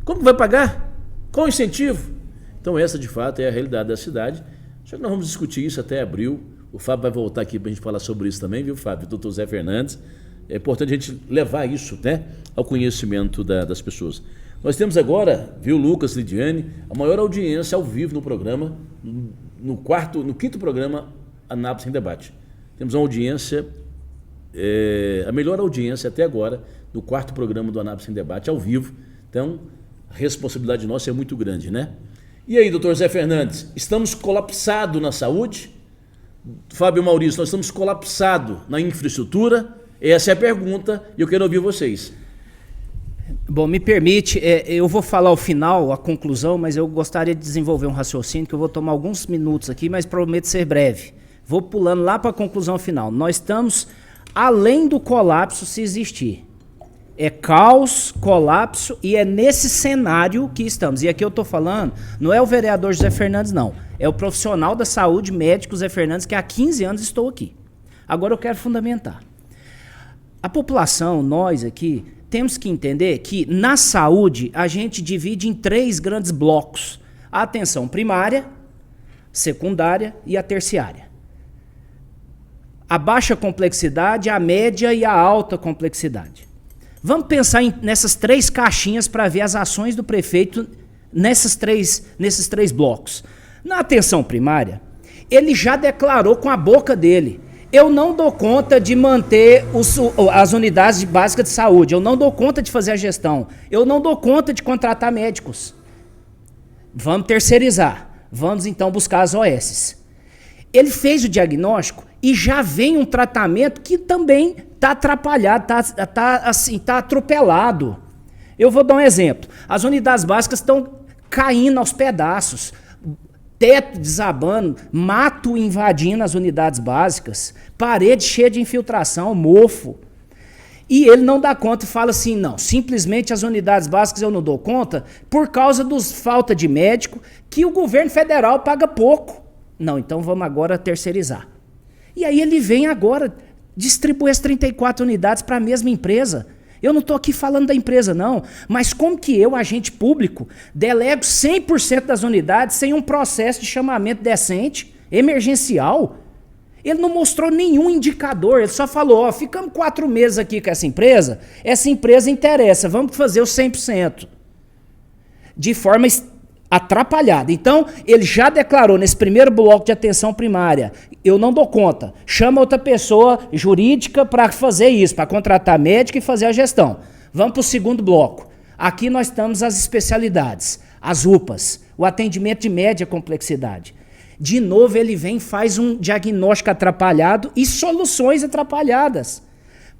como vai pagar? Qual o incentivo? Então essa de fato é a realidade da cidade. Só que nós vamos discutir isso até abril. O Fábio vai voltar aqui para a gente falar sobre isso também, viu, Fábio? Doutor Zé Fernandes. É importante a gente levar isso, né, ao conhecimento das pessoas. Nós temos agora, viu, Lucas, Lidiane, a maior audiência ao vivo no programa, no quinto programa Anápolis em Debate. Temos uma audiência, a melhor audiência até agora, do quarto programa do Anápolis em Debate, ao vivo. Então, a responsabilidade nossa é muito grande, né? E aí, doutor Zé Fernandes, estamos colapsados na saúde? Fábio Maurício, nós estamos colapsados na infraestrutura? Essa é a pergunta e eu quero ouvir vocês. Bom, me permite, eu vou falar o final, a conclusão, mas eu gostaria de desenvolver um raciocínio que eu vou tomar alguns minutos aqui, mas prometo ser breve. Vou pulando lá para a conclusão final. Nós estamos além do colapso se existir. É caos, colapso e é nesse cenário que estamos. E aqui eu estou falando, não é o vereador José Fernandes, não. É o profissional da saúde, médico José Fernandes, que há 15 anos estou aqui. Agora eu quero fundamentar. A população, nós aqui, temos que entender que na saúde a gente divide em 3 grandes blocos. A atenção primária, secundária e a terciária. A baixa complexidade, a média e a alta complexidade. Vamos pensar nessas 3 caixinhas para ver as ações do prefeito nesses três blocos. Na atenção primária, ele já declarou com a boca dele: eu não dou conta de manter as unidades básicas de saúde, eu não dou conta de fazer a gestão, eu não dou conta de contratar médicos. Vamos terceirizar, vamos então buscar as OSs. Ele fez o diagnóstico e já vem um tratamento que também está atrapalhado, está atropelado. Eu vou dar um exemplo. As unidades básicas estão caindo aos pedaços, teto desabando, mato invadindo as unidades básicas, parede cheia de infiltração, mofo. E ele não dá conta e fala assim, não, simplesmente as unidades básicas eu não dou conta por causa dos falta de médico, que o governo federal paga pouco. Não, então vamos agora terceirizar. E aí ele vem agora distribuir as 34 unidades para a mesma empresa. Eu não estou aqui falando da empresa, não, mas como que eu, agente público, delego 100% das unidades sem um processo de chamamento decente, emergencial? Ele não mostrou nenhum indicador, ele só falou, ó, ficamos 4 meses aqui com essa empresa interessa, vamos fazer os 100%. De forma atrapalhada. Então, ele já declarou nesse primeiro bloco de atenção primária, eu não dou conta, chama outra pessoa jurídica para fazer isso, para contratar médico e fazer a gestão. Vamos para o segundo bloco. Aqui nós temos as especialidades, as UPAs, o atendimento de média complexidade. De novo ele vem e faz um diagnóstico atrapalhado e soluções atrapalhadas.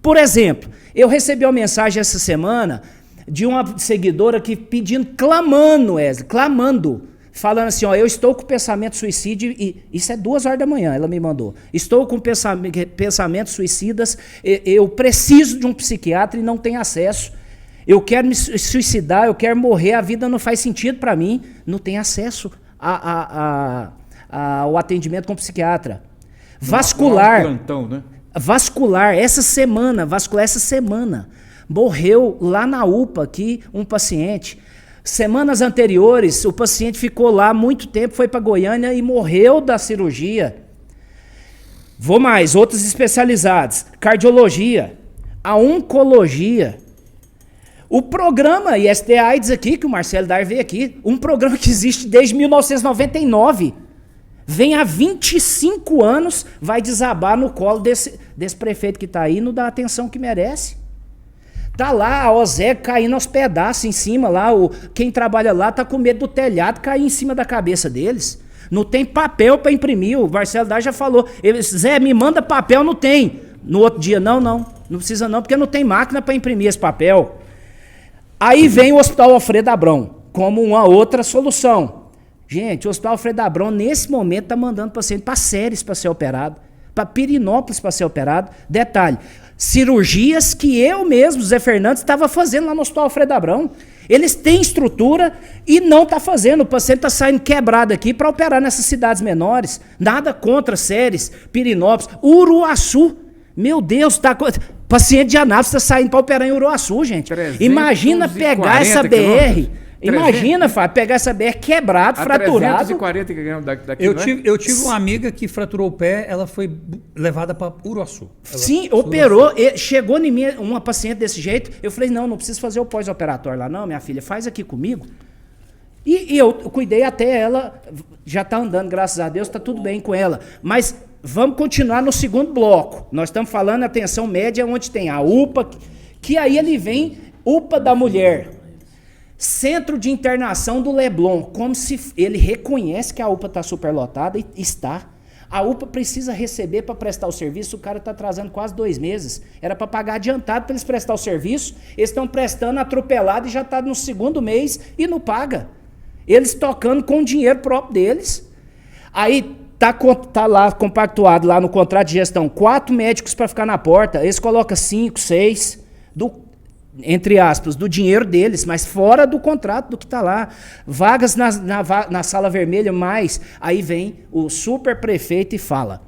Por exemplo, eu recebi uma mensagem essa semana de uma seguidora que pedindo, clamando, falando assim, ó, eu estou com pensamento suicídio, e isso é 2h da manhã, ela me mandou, estou com pensamentos suicidas, eu preciso de um psiquiatra e não tenho acesso, eu quero me suicidar, eu quero morrer, a vida não faz sentido para mim, não tenho acesso ao atendimento com psiquiatra. Vascular, plantão, né? Vascular, essa semana, morreu lá na UPA aqui um paciente. Semanas anteriores, o paciente ficou lá muito tempo, foi para Goiânia e morreu da cirurgia. Vou mais, outros especializados. Cardiologia, a oncologia. O programa IST-AIDS aqui, que o Marcelo Dar veio aqui, um programa que existe desde 1999. Vem há 25 anos, vai desabar no colo desse prefeito que está aí, não dá a atenção que merece. Tá lá a OSEG caindo aos pedaços em cima lá, quem trabalha lá tá com medo do telhado cair em cima da cabeça deles. Não tem papel para imprimir, o Marcelo Dar já falou, Zé, me manda papel, não tem. No outro dia, não precisa não, porque não tem máquina para imprimir esse papel. Aí vem o Hospital Alfredo Abrão, como uma outra solução. Gente, o Hospital Alfredo Abrão, nesse momento, tá mandando paciente para Séries para ser operado, para Pirinópolis para ser operado. Detalhe, cirurgias que eu mesmo, Zé Fernandes, estava fazendo lá no Hospital Alfredo Abrão. Eles têm estrutura e não está fazendo. O paciente está saindo quebrado aqui para operar nessas cidades menores. Nada contra Séries, Pirinópolis, Uruaçu. Meu Deus, paciente de Anápolis está saindo para operar em Uruaçu, gente. Imagina pegar essa BR. Imagina, Fábio, pegar essa BR quebrado, fraturado. 340 quilômetros daqui, eu tive uma amiga que fraturou o pé, ela foi levada para Uruaçu. Sim, operou, chegou em mim uma paciente desse jeito, eu falei, não precisa fazer o pós-operatório lá não, minha filha, faz aqui comigo. E eu cuidei até ela, já está andando, graças a Deus, está tudo bem com ela. Mas vamos continuar no segundo bloco. Nós estamos falando atenção média, onde tem a UPA, que aí ele vem, UPA da mulher. Centro de internação do Leblon, como se ele reconhece que a UPA está superlotada e está. A UPA precisa receber para prestar o serviço, o cara está atrasando quase 2 meses. Era para pagar adiantado para eles prestar o serviço, eles estão prestando atropelado e já está no 2º mês e não paga. Eles tocando com o dinheiro próprio deles. Aí tá lá compactuado lá no contrato de gestão, 4 médicos para ficar na porta, eles colocam 5, 6, entre aspas, do dinheiro deles, mas fora do contrato do que está lá. Vagas na sala vermelha, mais. Aí vem o superprefeito e fala: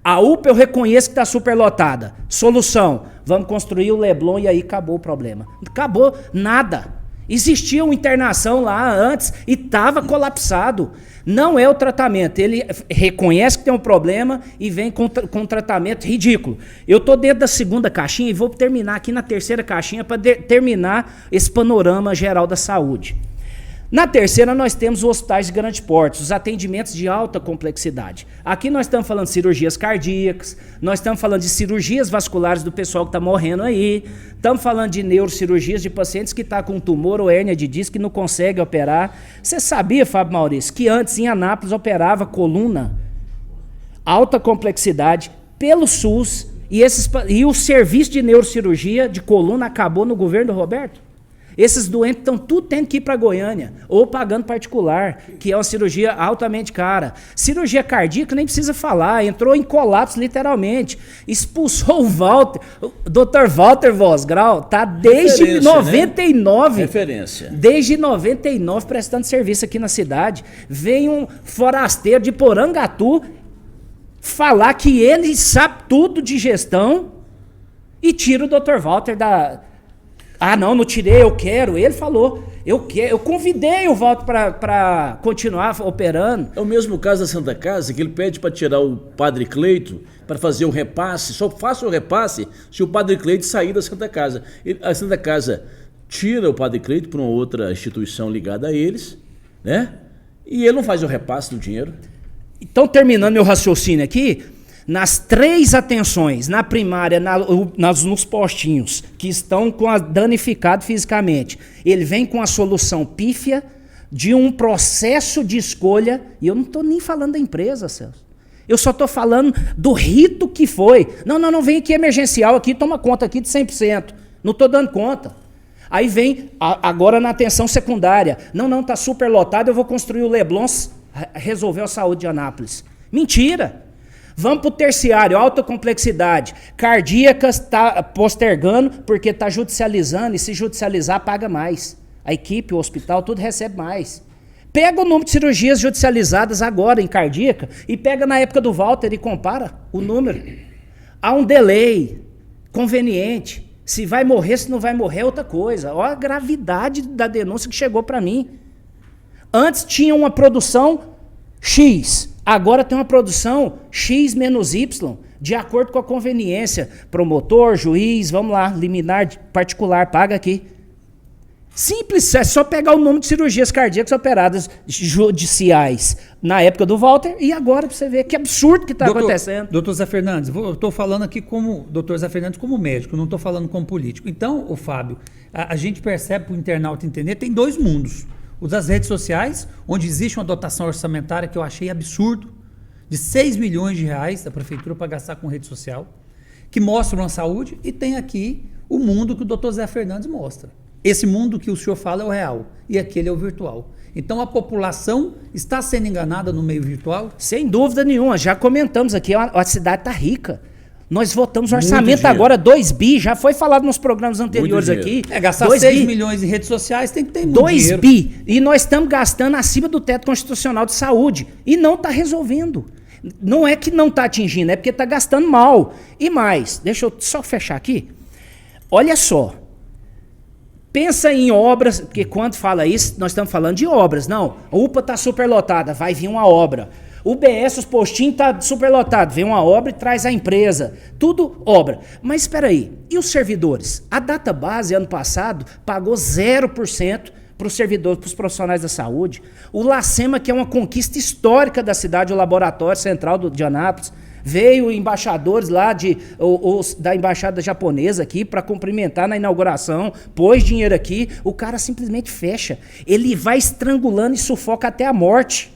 a UPA eu reconheço que está superlotada. Solução, vamos construir o Leblon e aí acabou o problema. Acabou nada. Existia uma internação lá antes e estava colapsado. Não é o tratamento. Ele reconhece que tem um problema e vem com um tratamento ridículo. Eu estou dentro da 2ª caixinha e vou terminar aqui na 3ª caixinha para terminar esse panorama geral da saúde. Na 3ª, nós temos os hospitais de grande porte, os atendimentos de alta complexidade. Aqui nós estamos falando de cirurgias cardíacas, nós estamos falando de cirurgias vasculares do pessoal que está morrendo aí, estamos falando de neurocirurgias de pacientes que estão com tumor ou hérnia de disco que não consegue operar. Você sabia, Fábio Maurício, que antes em Anápolis operava coluna, alta complexidade, pelo SUS, e o serviço de neurocirurgia de coluna acabou no governo do Roberto? Esses doentes estão tudo tendo que ir para Goiânia, ou pagando particular, que é uma cirurgia altamente cara. Cirurgia cardíaca nem precisa falar, entrou em colapso literalmente. Expulsou o Walter, o Dr. Walter Vosgrau, tá desde 99. Né? Referência. Desde 99 prestando serviço aqui na cidade. Vem um forasteiro de Porangatu falar que ele sabe tudo de gestão e tira o Dr. Walter da... Ah, não tirei, eu quero. Ele falou, eu convidei o Walter para continuar operando. É o mesmo caso da Santa Casa, que ele pede para tirar o Padre Cleito para fazer o repasse. Só faça o repasse se o Padre Cleito sair da Santa Casa. A Santa Casa tira o Padre Cleito para uma outra instituição ligada a eles, né? E ele não faz o repasse do dinheiro. Então, terminando meu raciocínio aqui, nas 3 atenções, na primária, nos postinhos, que estão danificados fisicamente, ele vem com a solução pífia de um processo de escolha, e eu não estou nem falando da empresa, Celso. Eu só estou falando do rito que foi. Não, vem aqui emergencial, aqui toma conta aqui de 100%. Não estou dando conta. Aí vem, agora na atenção secundária. Não, está superlotado, eu vou construir o Leblon, resolveu a saúde de Anápolis. Mentira! Vamos para o terciário, alta complexidade. Cardíacas está postergando porque está judicializando e se judicializar paga mais. A equipe, o hospital, tudo recebe mais. Pega o número de cirurgias judicializadas agora em cardíaca e pega na época do Walter e compara o número. Há um delay conveniente. Se vai morrer, se não vai morrer é outra coisa. Olha a gravidade da denúncia que chegou para mim. Antes tinha uma produção X. Agora tem uma produção X menos Y, de acordo com a conveniência. Promotor, juiz, vamos lá, liminar particular, paga aqui. Simples, é só pegar o número de cirurgias cardíacas operadas judiciais na época do Walter e agora para você ver que absurdo que está acontecendo. Doutor Zé Fernandes, eu estou falando aqui como doutor Zé Fernandes como médico, não estou falando como político. Então, ô Fábio, a gente percebe para o internauta entender, tem 2 mundos. O das redes sociais, onde existe uma dotação orçamentária que eu achei absurdo, de 6 milhões de reais da prefeitura para gastar com rede social, que mostram a saúde, e tem aqui o mundo que o doutor Zé Fernandes mostra. Esse mundo que o senhor fala é o real, e aquele é o virtual. Então a população está sendo enganada no meio virtual? Sem dúvida nenhuma, já comentamos aqui, a cidade está rica. Nós votamos o orçamento agora, 2 bi, já foi falado nos programas anteriores aqui. Gastar 6 milhões em redes sociais tem que ter muito 2 bi, e nós estamos gastando acima do teto constitucional de saúde, e não está resolvendo. Não é que não está atingindo, é porque está gastando mal. E mais, deixa eu só fechar aqui. Olha só, pensa em obras, porque quando fala isso, nós estamos falando de obras. Não, a UPA está superlotada, vai vir uma obra. O BS, os postinhos, está superlotado. Vem uma obra e traz a empresa. Tudo obra. Mas espera aí, e os servidores? A Database, ano passado, pagou 0% para os servidores, para os profissionais da saúde. O LACEMA, que é uma conquista histórica da cidade, o Laboratório Central de Anápolis, veio embaixadores lá da embaixada japonesa aqui para cumprimentar na inauguração, pôs dinheiro aqui, o cara simplesmente fecha. Ele vai estrangulando e sufoca até a morte.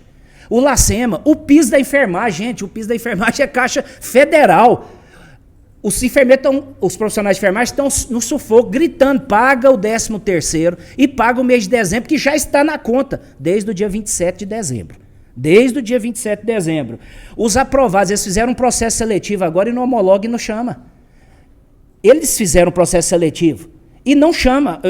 O LACEMA, o piso da enfermagem, gente, o piso da enfermagem é Caixa Federal. Os profissionais de enfermagem estão no sufoco, gritando, paga o 13º e paga o mês de dezembro, que já está na conta, desde o dia 27 de dezembro. Desde o dia 27 de dezembro. Os aprovados, eles fizeram um processo seletivo agora e não homologa e não chama. Eles fizeram um processo seletivo e não chama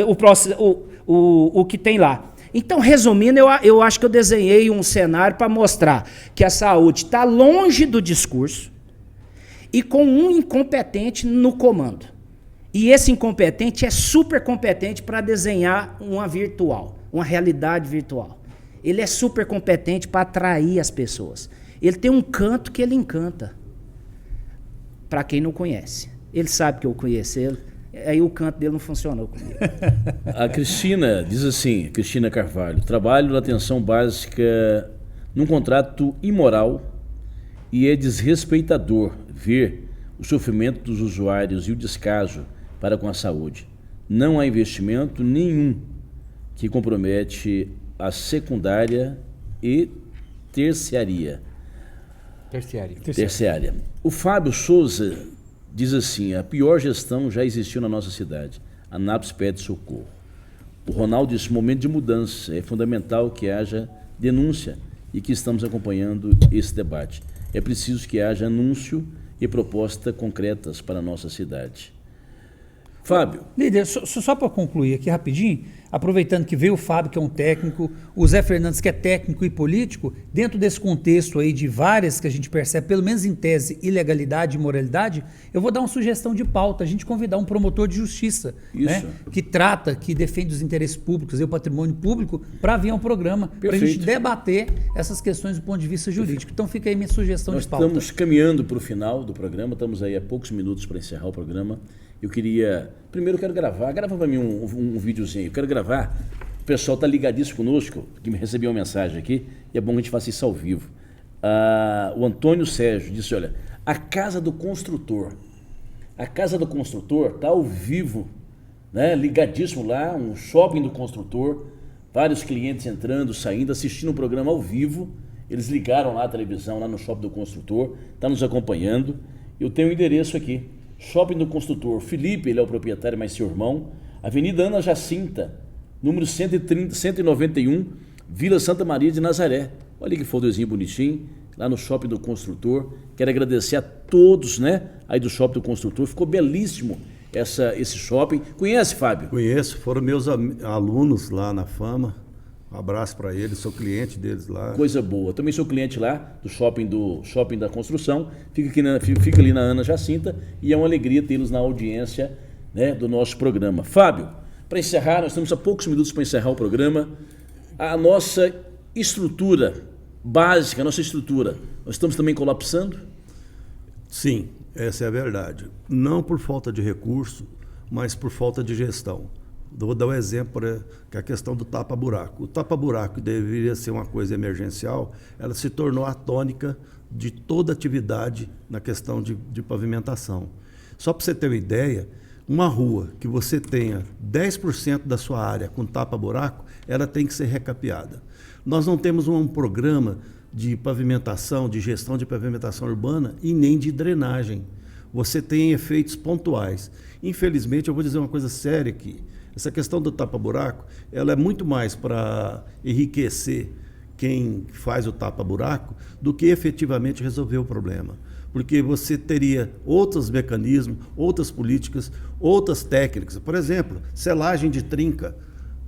o que tem lá. Então, resumindo, eu acho que eu desenhei um cenário para mostrar que a saúde está longe do discurso e com um incompetente no comando. E esse incompetente é super competente para desenhar uma virtual, uma realidade virtual. Ele é super competente para atrair as pessoas. Ele tem um canto que ele encanta. Para quem não conhece. Ele sabe que eu conheço ele, aí o canto dele não funcionou comigo. A Cristina diz assim, Cristina Carvalho, trabalho na atenção básica num contrato imoral e é desrespeitador ver o sofrimento dos usuários e o descaso para com a saúde. Não há investimento nenhum que compromete a secundária e terciária. O Fábio Souza diz assim, a pior gestão já existiu na nossa cidade. A Anápolis pede socorro. O Ronaldo disse, momento de mudança. É fundamental que haja denúncia e que estamos acompanhando esse debate. É preciso que haja anúncio e propostas concretas para a nossa cidade. Fábio. Líder, só para concluir aqui rapidinho, aproveitando que veio o Fábio, que é um técnico, o Zé Fernandes, que é técnico e político, dentro desse contexto aí de várias que a gente percebe, pelo menos em tese, ilegalidade e imoralidade, eu vou dar uma sugestão de pauta, a gente convidar um promotor de justiça, né, que defende os interesses públicos e o patrimônio público, para vir a um programa, para a gente debater essas questões do ponto de vista jurídico. Então fica aí minha sugestão de pauta. Nós estamos caminhando para o final do programa, estamos aí a poucos minutos para encerrar o programa. Eu queria... Primeiro eu quero grava para mim um videozinho. Eu quero gravar. O pessoal está ligadíssimo conosco, que me recebeu uma mensagem aqui, e é bom que a gente faça isso ao vivo. O Antônio Sérgio disse, olha, a Casa do Construtor. A Casa do Construtor está ao vivo, né, ligadíssimo lá, um shopping do construtor, vários clientes entrando, saindo, assistindo o programa ao vivo. Eles ligaram lá a televisão, lá no shopping do construtor, está nos acompanhando. Eu tenho o endereço aqui. Shopping do Construtor, Felipe, ele é o proprietário, mas seu irmão, Avenida Ana Jacinta, número 191, Vila Santa Maria de Nazaré. Olha que folderzinho bonitinho, lá no Shopping do Construtor. Quero agradecer a todos, né, aí do Shopping do Construtor, ficou belíssimo esse shopping. Conhece, Fábio? Conheço, foram meus alunos lá na Fama. Um abraço para eles, sou cliente deles lá. Coisa boa. Também sou cliente lá do Shopping da Construção. Fica ali na Ana Jacinta e é uma alegria tê-los na audiência, né, do nosso programa. Fábio, para encerrar, nós estamos a poucos minutos para encerrar o programa. A nossa estrutura básica, a nossa estrutura, nós estamos também colapsando? Sim, essa é a verdade. Não por falta de recurso, mas por falta de gestão. Vou dar um exemplo, que é a questão do tapa-buraco. O tapa-buraco, que deveria ser uma coisa emergencial, ela se tornou a tônica de toda atividade na questão de pavimentação. Só para você ter uma ideia, uma rua que você tenha 10% da sua área com tapa-buraco, ela tem que ser recapeada. Nós não temos um programa de pavimentação, de gestão de pavimentação urbana e nem de drenagem. Você tem efeitos pontuais. Infelizmente, eu vou dizer uma coisa séria aqui. Essa questão do tapa-buraco, ela é muito mais para enriquecer quem faz o tapa-buraco do que efetivamente resolver o problema. Porque você teria outros mecanismos, outras políticas, outras técnicas. Por exemplo, selagem de trinca.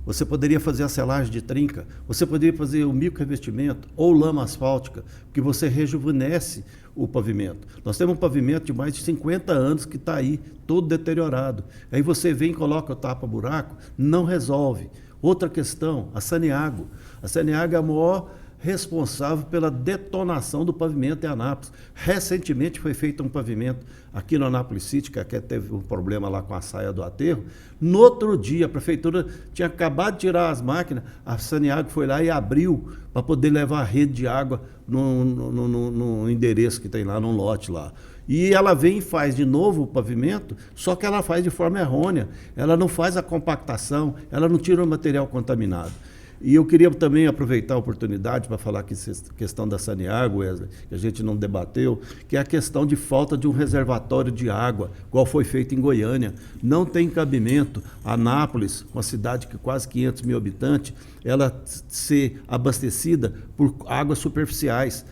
Você poderia fazer a selagem de trinca, você poderia fazer o micro-revestimento ou lama asfáltica, porque você rejuvenesce o pavimento. Nós temos um pavimento de mais de 50 anos que está aí, todo deteriorado. Aí você vem e coloca o tapa-buraco, não resolve. Outra questão, a Saneago. A Saneago é a maior responsável pela detonação do pavimento em Anápolis. Recentemente foi feito um pavimento aqui no Anápolis City, que até teve um problema lá com a saia do aterro. No outro dia, a prefeitura tinha acabado de tirar as máquinas, a Saneago foi lá e abriu para poder levar a rede de água no endereço que tem lá, num lote lá. E ela vem e faz de novo o pavimento, só que ela faz de forma errônea. Ela não faz a compactação, ela não tira o material contaminado. E eu queria também aproveitar a oportunidade para falar que essa questão da Saneago, Wesley, que a gente não debateu, que é a questão de falta de um reservatório de água, igual foi feito em Goiânia. Não tem cabimento Anápolis, uma cidade que quase 500 mil habitantes, ela ser abastecida por águas superficiais.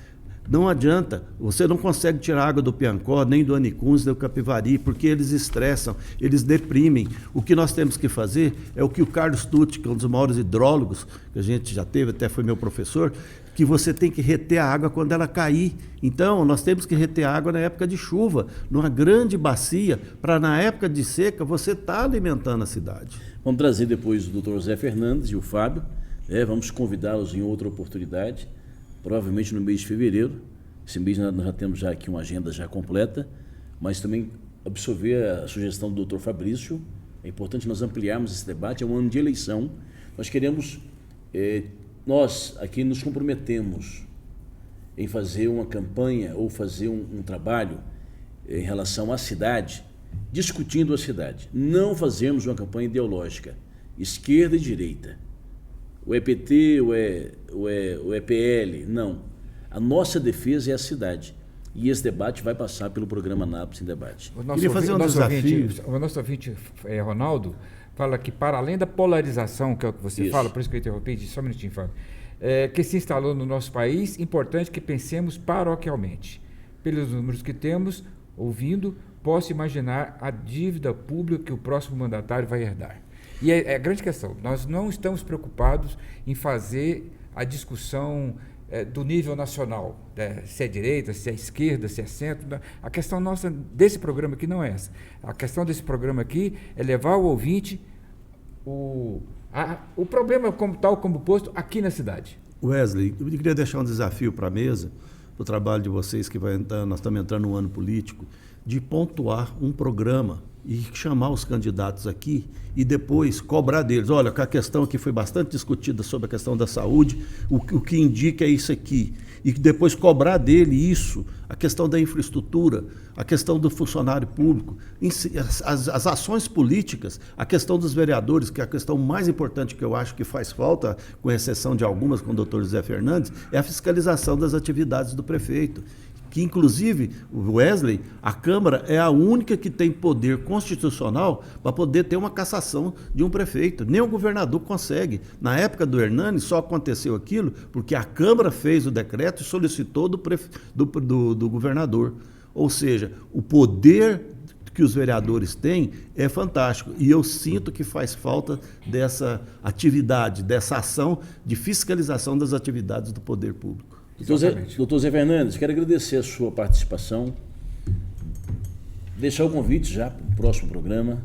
Não adianta, você não consegue tirar água do Piancó, nem do Anicuns, nem do Capivari, porque eles estressam, eles deprimem. O que nós temos que fazer é o que o Carlos Tucci, que é um dos maiores hidrólogos que a gente já teve, até foi meu professor, que você tem que reter a água quando ela cair. Então, nós temos que reter a água na época de chuva, numa grande bacia, para na época de seca você estar alimentando a cidade. Vamos trazer depois o Dr. Zé Fernandes e o Fábio, vamos convidá-los em outra oportunidade, provavelmente no mês de fevereiro. Esse mês nós já temos aqui uma agenda já completa, mas também absorver a sugestão do Dr. Fabrício. É importante nós ampliarmos esse debate, é um ano de eleição. Nós queremos, nós aqui nos comprometemos em fazer uma campanha ou fazer um trabalho em relação à cidade, discutindo a cidade. Não fazemos uma campanha ideológica, esquerda e direita. O EPT, o EPL, não. A nossa defesa é a cidade. E esse debate vai passar pelo programa Anápolis em Debate. Queria fazer um desafio. O nosso ouvinte, Ronaldo, fala que para além da polarização, que é o que você fala, por isso que eu interrompi, só um minutinho, Fábio, que se instalou no nosso país, importante que pensemos paroquialmente. Pelos números que temos, ouvindo, posso imaginar a dívida pública que o próximo mandatário vai herdar. E é a grande questão, nós não estamos preocupados em fazer a discussão do nível nacional, se é direita, se é esquerda, se é centro. A questão nossa desse programa aqui não é essa. A questão desse programa aqui é levar ao ouvinte o problema tal como posto aqui na cidade. Wesley, eu queria deixar um desafio para a mesa, para o trabalho de vocês que vai entrar, nós estamos entrando no ano político, de pontuar um programa e chamar os candidatos aqui e depois cobrar deles. Olha, a questão que foi bastante discutida sobre a questão da saúde, o que indica é isso aqui. E depois cobrar dele isso, a questão da infraestrutura, a questão do funcionário público, as ações políticas, a questão dos vereadores, que é a questão mais importante que eu acho que faz falta, com exceção de algumas com o doutor José Fernandes, é a fiscalização das atividades do prefeito. Que, inclusive, o Wesley, a Câmara é a única que tem poder constitucional para poder ter uma cassação de um prefeito. Nem o governador consegue. Na época do Hernani, só aconteceu aquilo porque a Câmara fez o decreto e solicitou do governador. Ou seja, o poder que os vereadores têm é fantástico. E eu sinto que faz falta dessa atividade, dessa ação de fiscalização das atividades do poder público. Doutor Zé Fernandes, quero agradecer a sua participação, deixar o convite já para o próximo programa.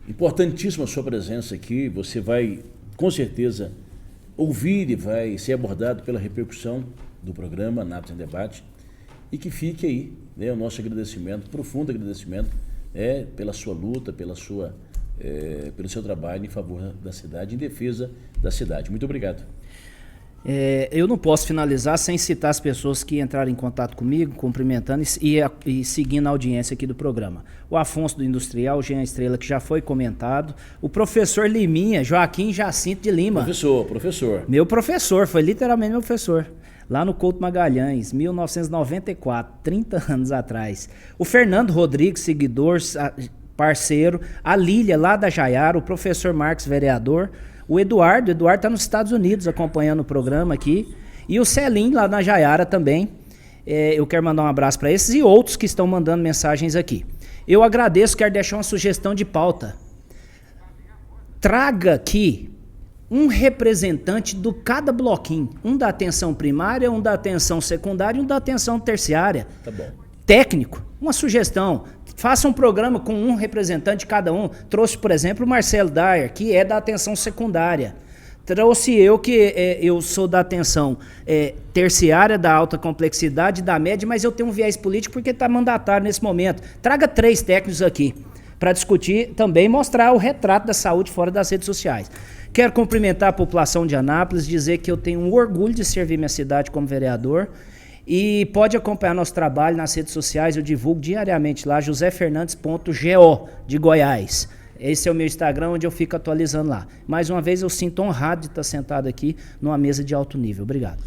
Importantíssima a sua presença aqui, você vai, com certeza, ouvir e vai ser abordado pela repercussão do programa Anápolis em Debate, e que fique aí, o nosso agradecimento, profundo agradecimento, pela sua luta, pelo seu trabalho em favor da cidade, em defesa da cidade. Muito obrigado. Eu não posso finalizar sem citar as pessoas que entraram em contato comigo, cumprimentando e seguindo a audiência aqui do programa. O Afonso do Industrial, o Jean Estrela, que já foi comentado. O professor Liminha, Joaquim Jacinto de Lima. Professor. Meu professor, foi literalmente meu professor. Lá no Couto Magalhães, 1994, 30 anos atrás. O Fernando Rodrigues, seguidor, parceiro. A Lília, lá da Jaiara. O professor Marcos, vereador. O Eduardo está nos Estados Unidos acompanhando o programa aqui. E o Celim, lá na Jaiara também. Eu quero mandar um abraço para esses e outros que estão mandando mensagens aqui. Eu agradeço, quero deixar uma sugestão de pauta. Traga aqui um representante do cada bloquinho. Um da atenção primária, um da atenção secundária e um da atenção terciária. Tá bom. Técnico, uma sugestão. Faça um programa com um representante de cada um. Trouxe, por exemplo, o Marcelo Dyer, que é da atenção secundária. Trouxe eu, que eu sou da atenção terciária, da alta complexidade, da média, mas eu tenho um viés político porque está mandatário nesse momento. Traga 3 técnicos aqui para discutir também, mostrar o retrato da saúde fora das redes sociais. Quero cumprimentar a população de Anápolis, dizer que eu tenho um orgulho de servir minha cidade como vereador. E pode acompanhar nosso trabalho nas redes sociais, eu divulgo diariamente lá, josefernandes.go de Goiás. Esse é o meu Instagram, onde eu fico atualizando lá. Mais uma vez, eu sinto honrado de estar sentado aqui numa mesa de alto nível. Obrigado.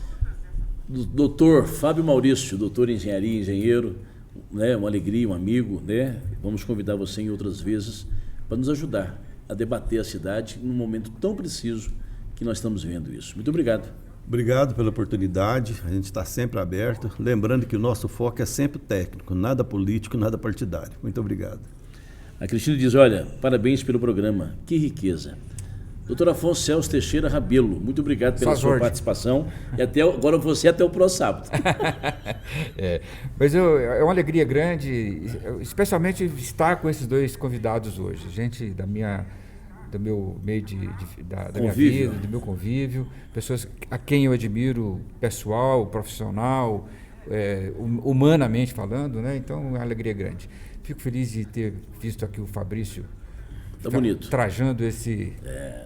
Doutor Fábio Maurício, doutor em engenharia, engenheiro, né, uma alegria, um amigo, né? Vamos convidar você em outras vezes para nos ajudar a debater a cidade num momento tão preciso que nós estamos vendo isso. Muito obrigado. Obrigado pela oportunidade, a gente está sempre aberto, lembrando que o nosso foco é sempre técnico, nada político, nada partidário. Muito obrigado. A Cristina diz, olha, parabéns pelo programa, que riqueza. Doutor Afonso Celso Teixeira Rabelo, muito obrigado pela sua participação e agora você até o próximo sábado. Mas é uma alegria grande, especialmente estar com esses dois convidados hoje, gente do meu meio da minha vida, do meu convívio, pessoas a quem eu admiro, pessoal, profissional, humanamente falando, né? Então é uma alegria grande. Fico feliz de ter visto aqui o Fabrício. Tá bonito. Trajando esse...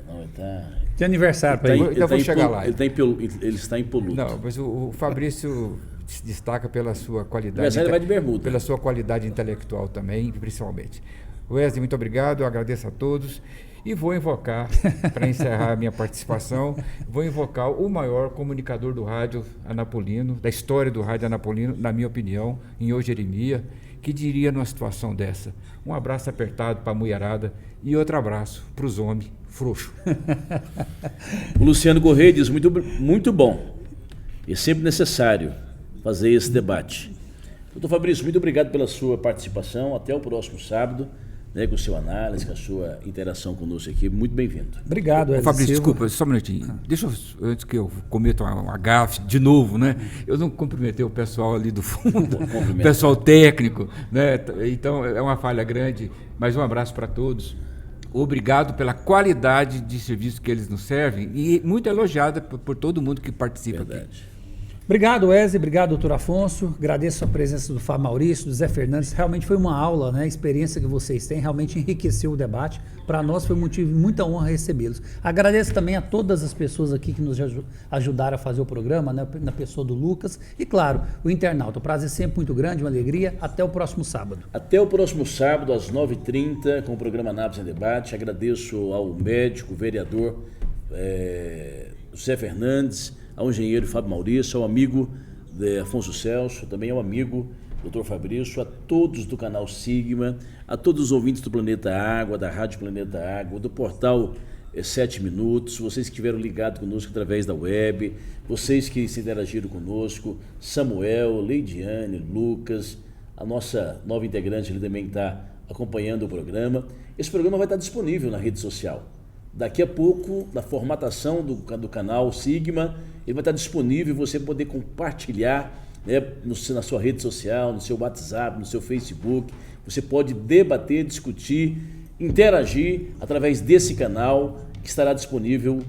Não, ele tá... Tem aniversário para ele. Ainda vou chegar lá. Ele está impoluto. Não, mas o Fabrício se destaca pela sua qualidade... Ele vai de bermuda. Pela sua qualidade intelectual também, principalmente. Wesley, muito obrigado, eu agradeço a todos. E vou invocar, para encerrar a minha participação, vou invocar o maior comunicador do rádio anapolino, da história do rádio anapolino, na minha opinião, Nhô Jeremia, que diria numa situação dessa: um abraço apertado para a mulherada e outro abraço para os homens frouxos. O Luciano Correia diz, muito bom e sempre necessário fazer esse debate. Doutor Fabrício, muito obrigado pela sua participação, até o próximo sábado, né, com a sua análise, com a sua interação conosco aqui, muito bem-vindo. Obrigado, Wesley Fabrício, Silva. desculpa, só um minutinho. Deixa eu, antes que eu cometa uma gafe de novo, né? Eu não cumprimentei o pessoal ali do fundo, o pessoal técnico, né? Então é uma falha grande, mas um abraço para todos. Obrigado pela qualidade de serviço que eles nos servem e muito elogiada por todo mundo que participa aqui. Obrigado, Wesley. Obrigado, doutor Afonso. Agradeço a presença do Fábio Maurício, do Zé Fernandes. Realmente foi uma aula, né? A experiência que vocês têm realmente enriqueceu o debate. Para nós foi motivo de muita honra recebê-los. Agradeço também a todas as pessoas aqui que nos ajudaram a fazer o programa, né? Na pessoa do Lucas. E, claro, o internauta. O prazer sempre muito grande, uma alegria. Até o próximo sábado. Até o próximo sábado, às 9h30, com o programa Anápolis em Debate. Agradeço ao médico, vereador Zé Fernandes, ao engenheiro Fábio Maurício, ao amigo Afonso Celso, também ao amigo Dr. Fabrício, a todos do canal Sigma, a todos os ouvintes do Planeta Água, da Rádio Planeta Água, do portal 7 Minutos, vocês que estiveram ligados conosco através da web, vocês que se interagiram conosco, Samuel, Leidiane, Lucas, a nossa nova integrante ali também está acompanhando o programa. Esse programa vai estar disponível na rede social. Daqui a pouco, na formatação do canal Sigma, ele vai estar disponível e você poder compartilhar, né, na sua rede social, no seu WhatsApp, no seu Facebook. Você pode debater, discutir, interagir através desse canal que estará disponível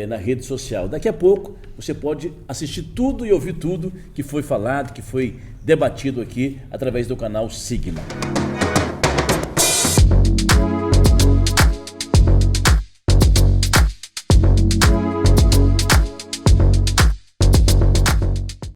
na rede social. Daqui a pouco você pode assistir tudo e ouvir tudo que foi falado, que foi debatido aqui através do canal Sigma.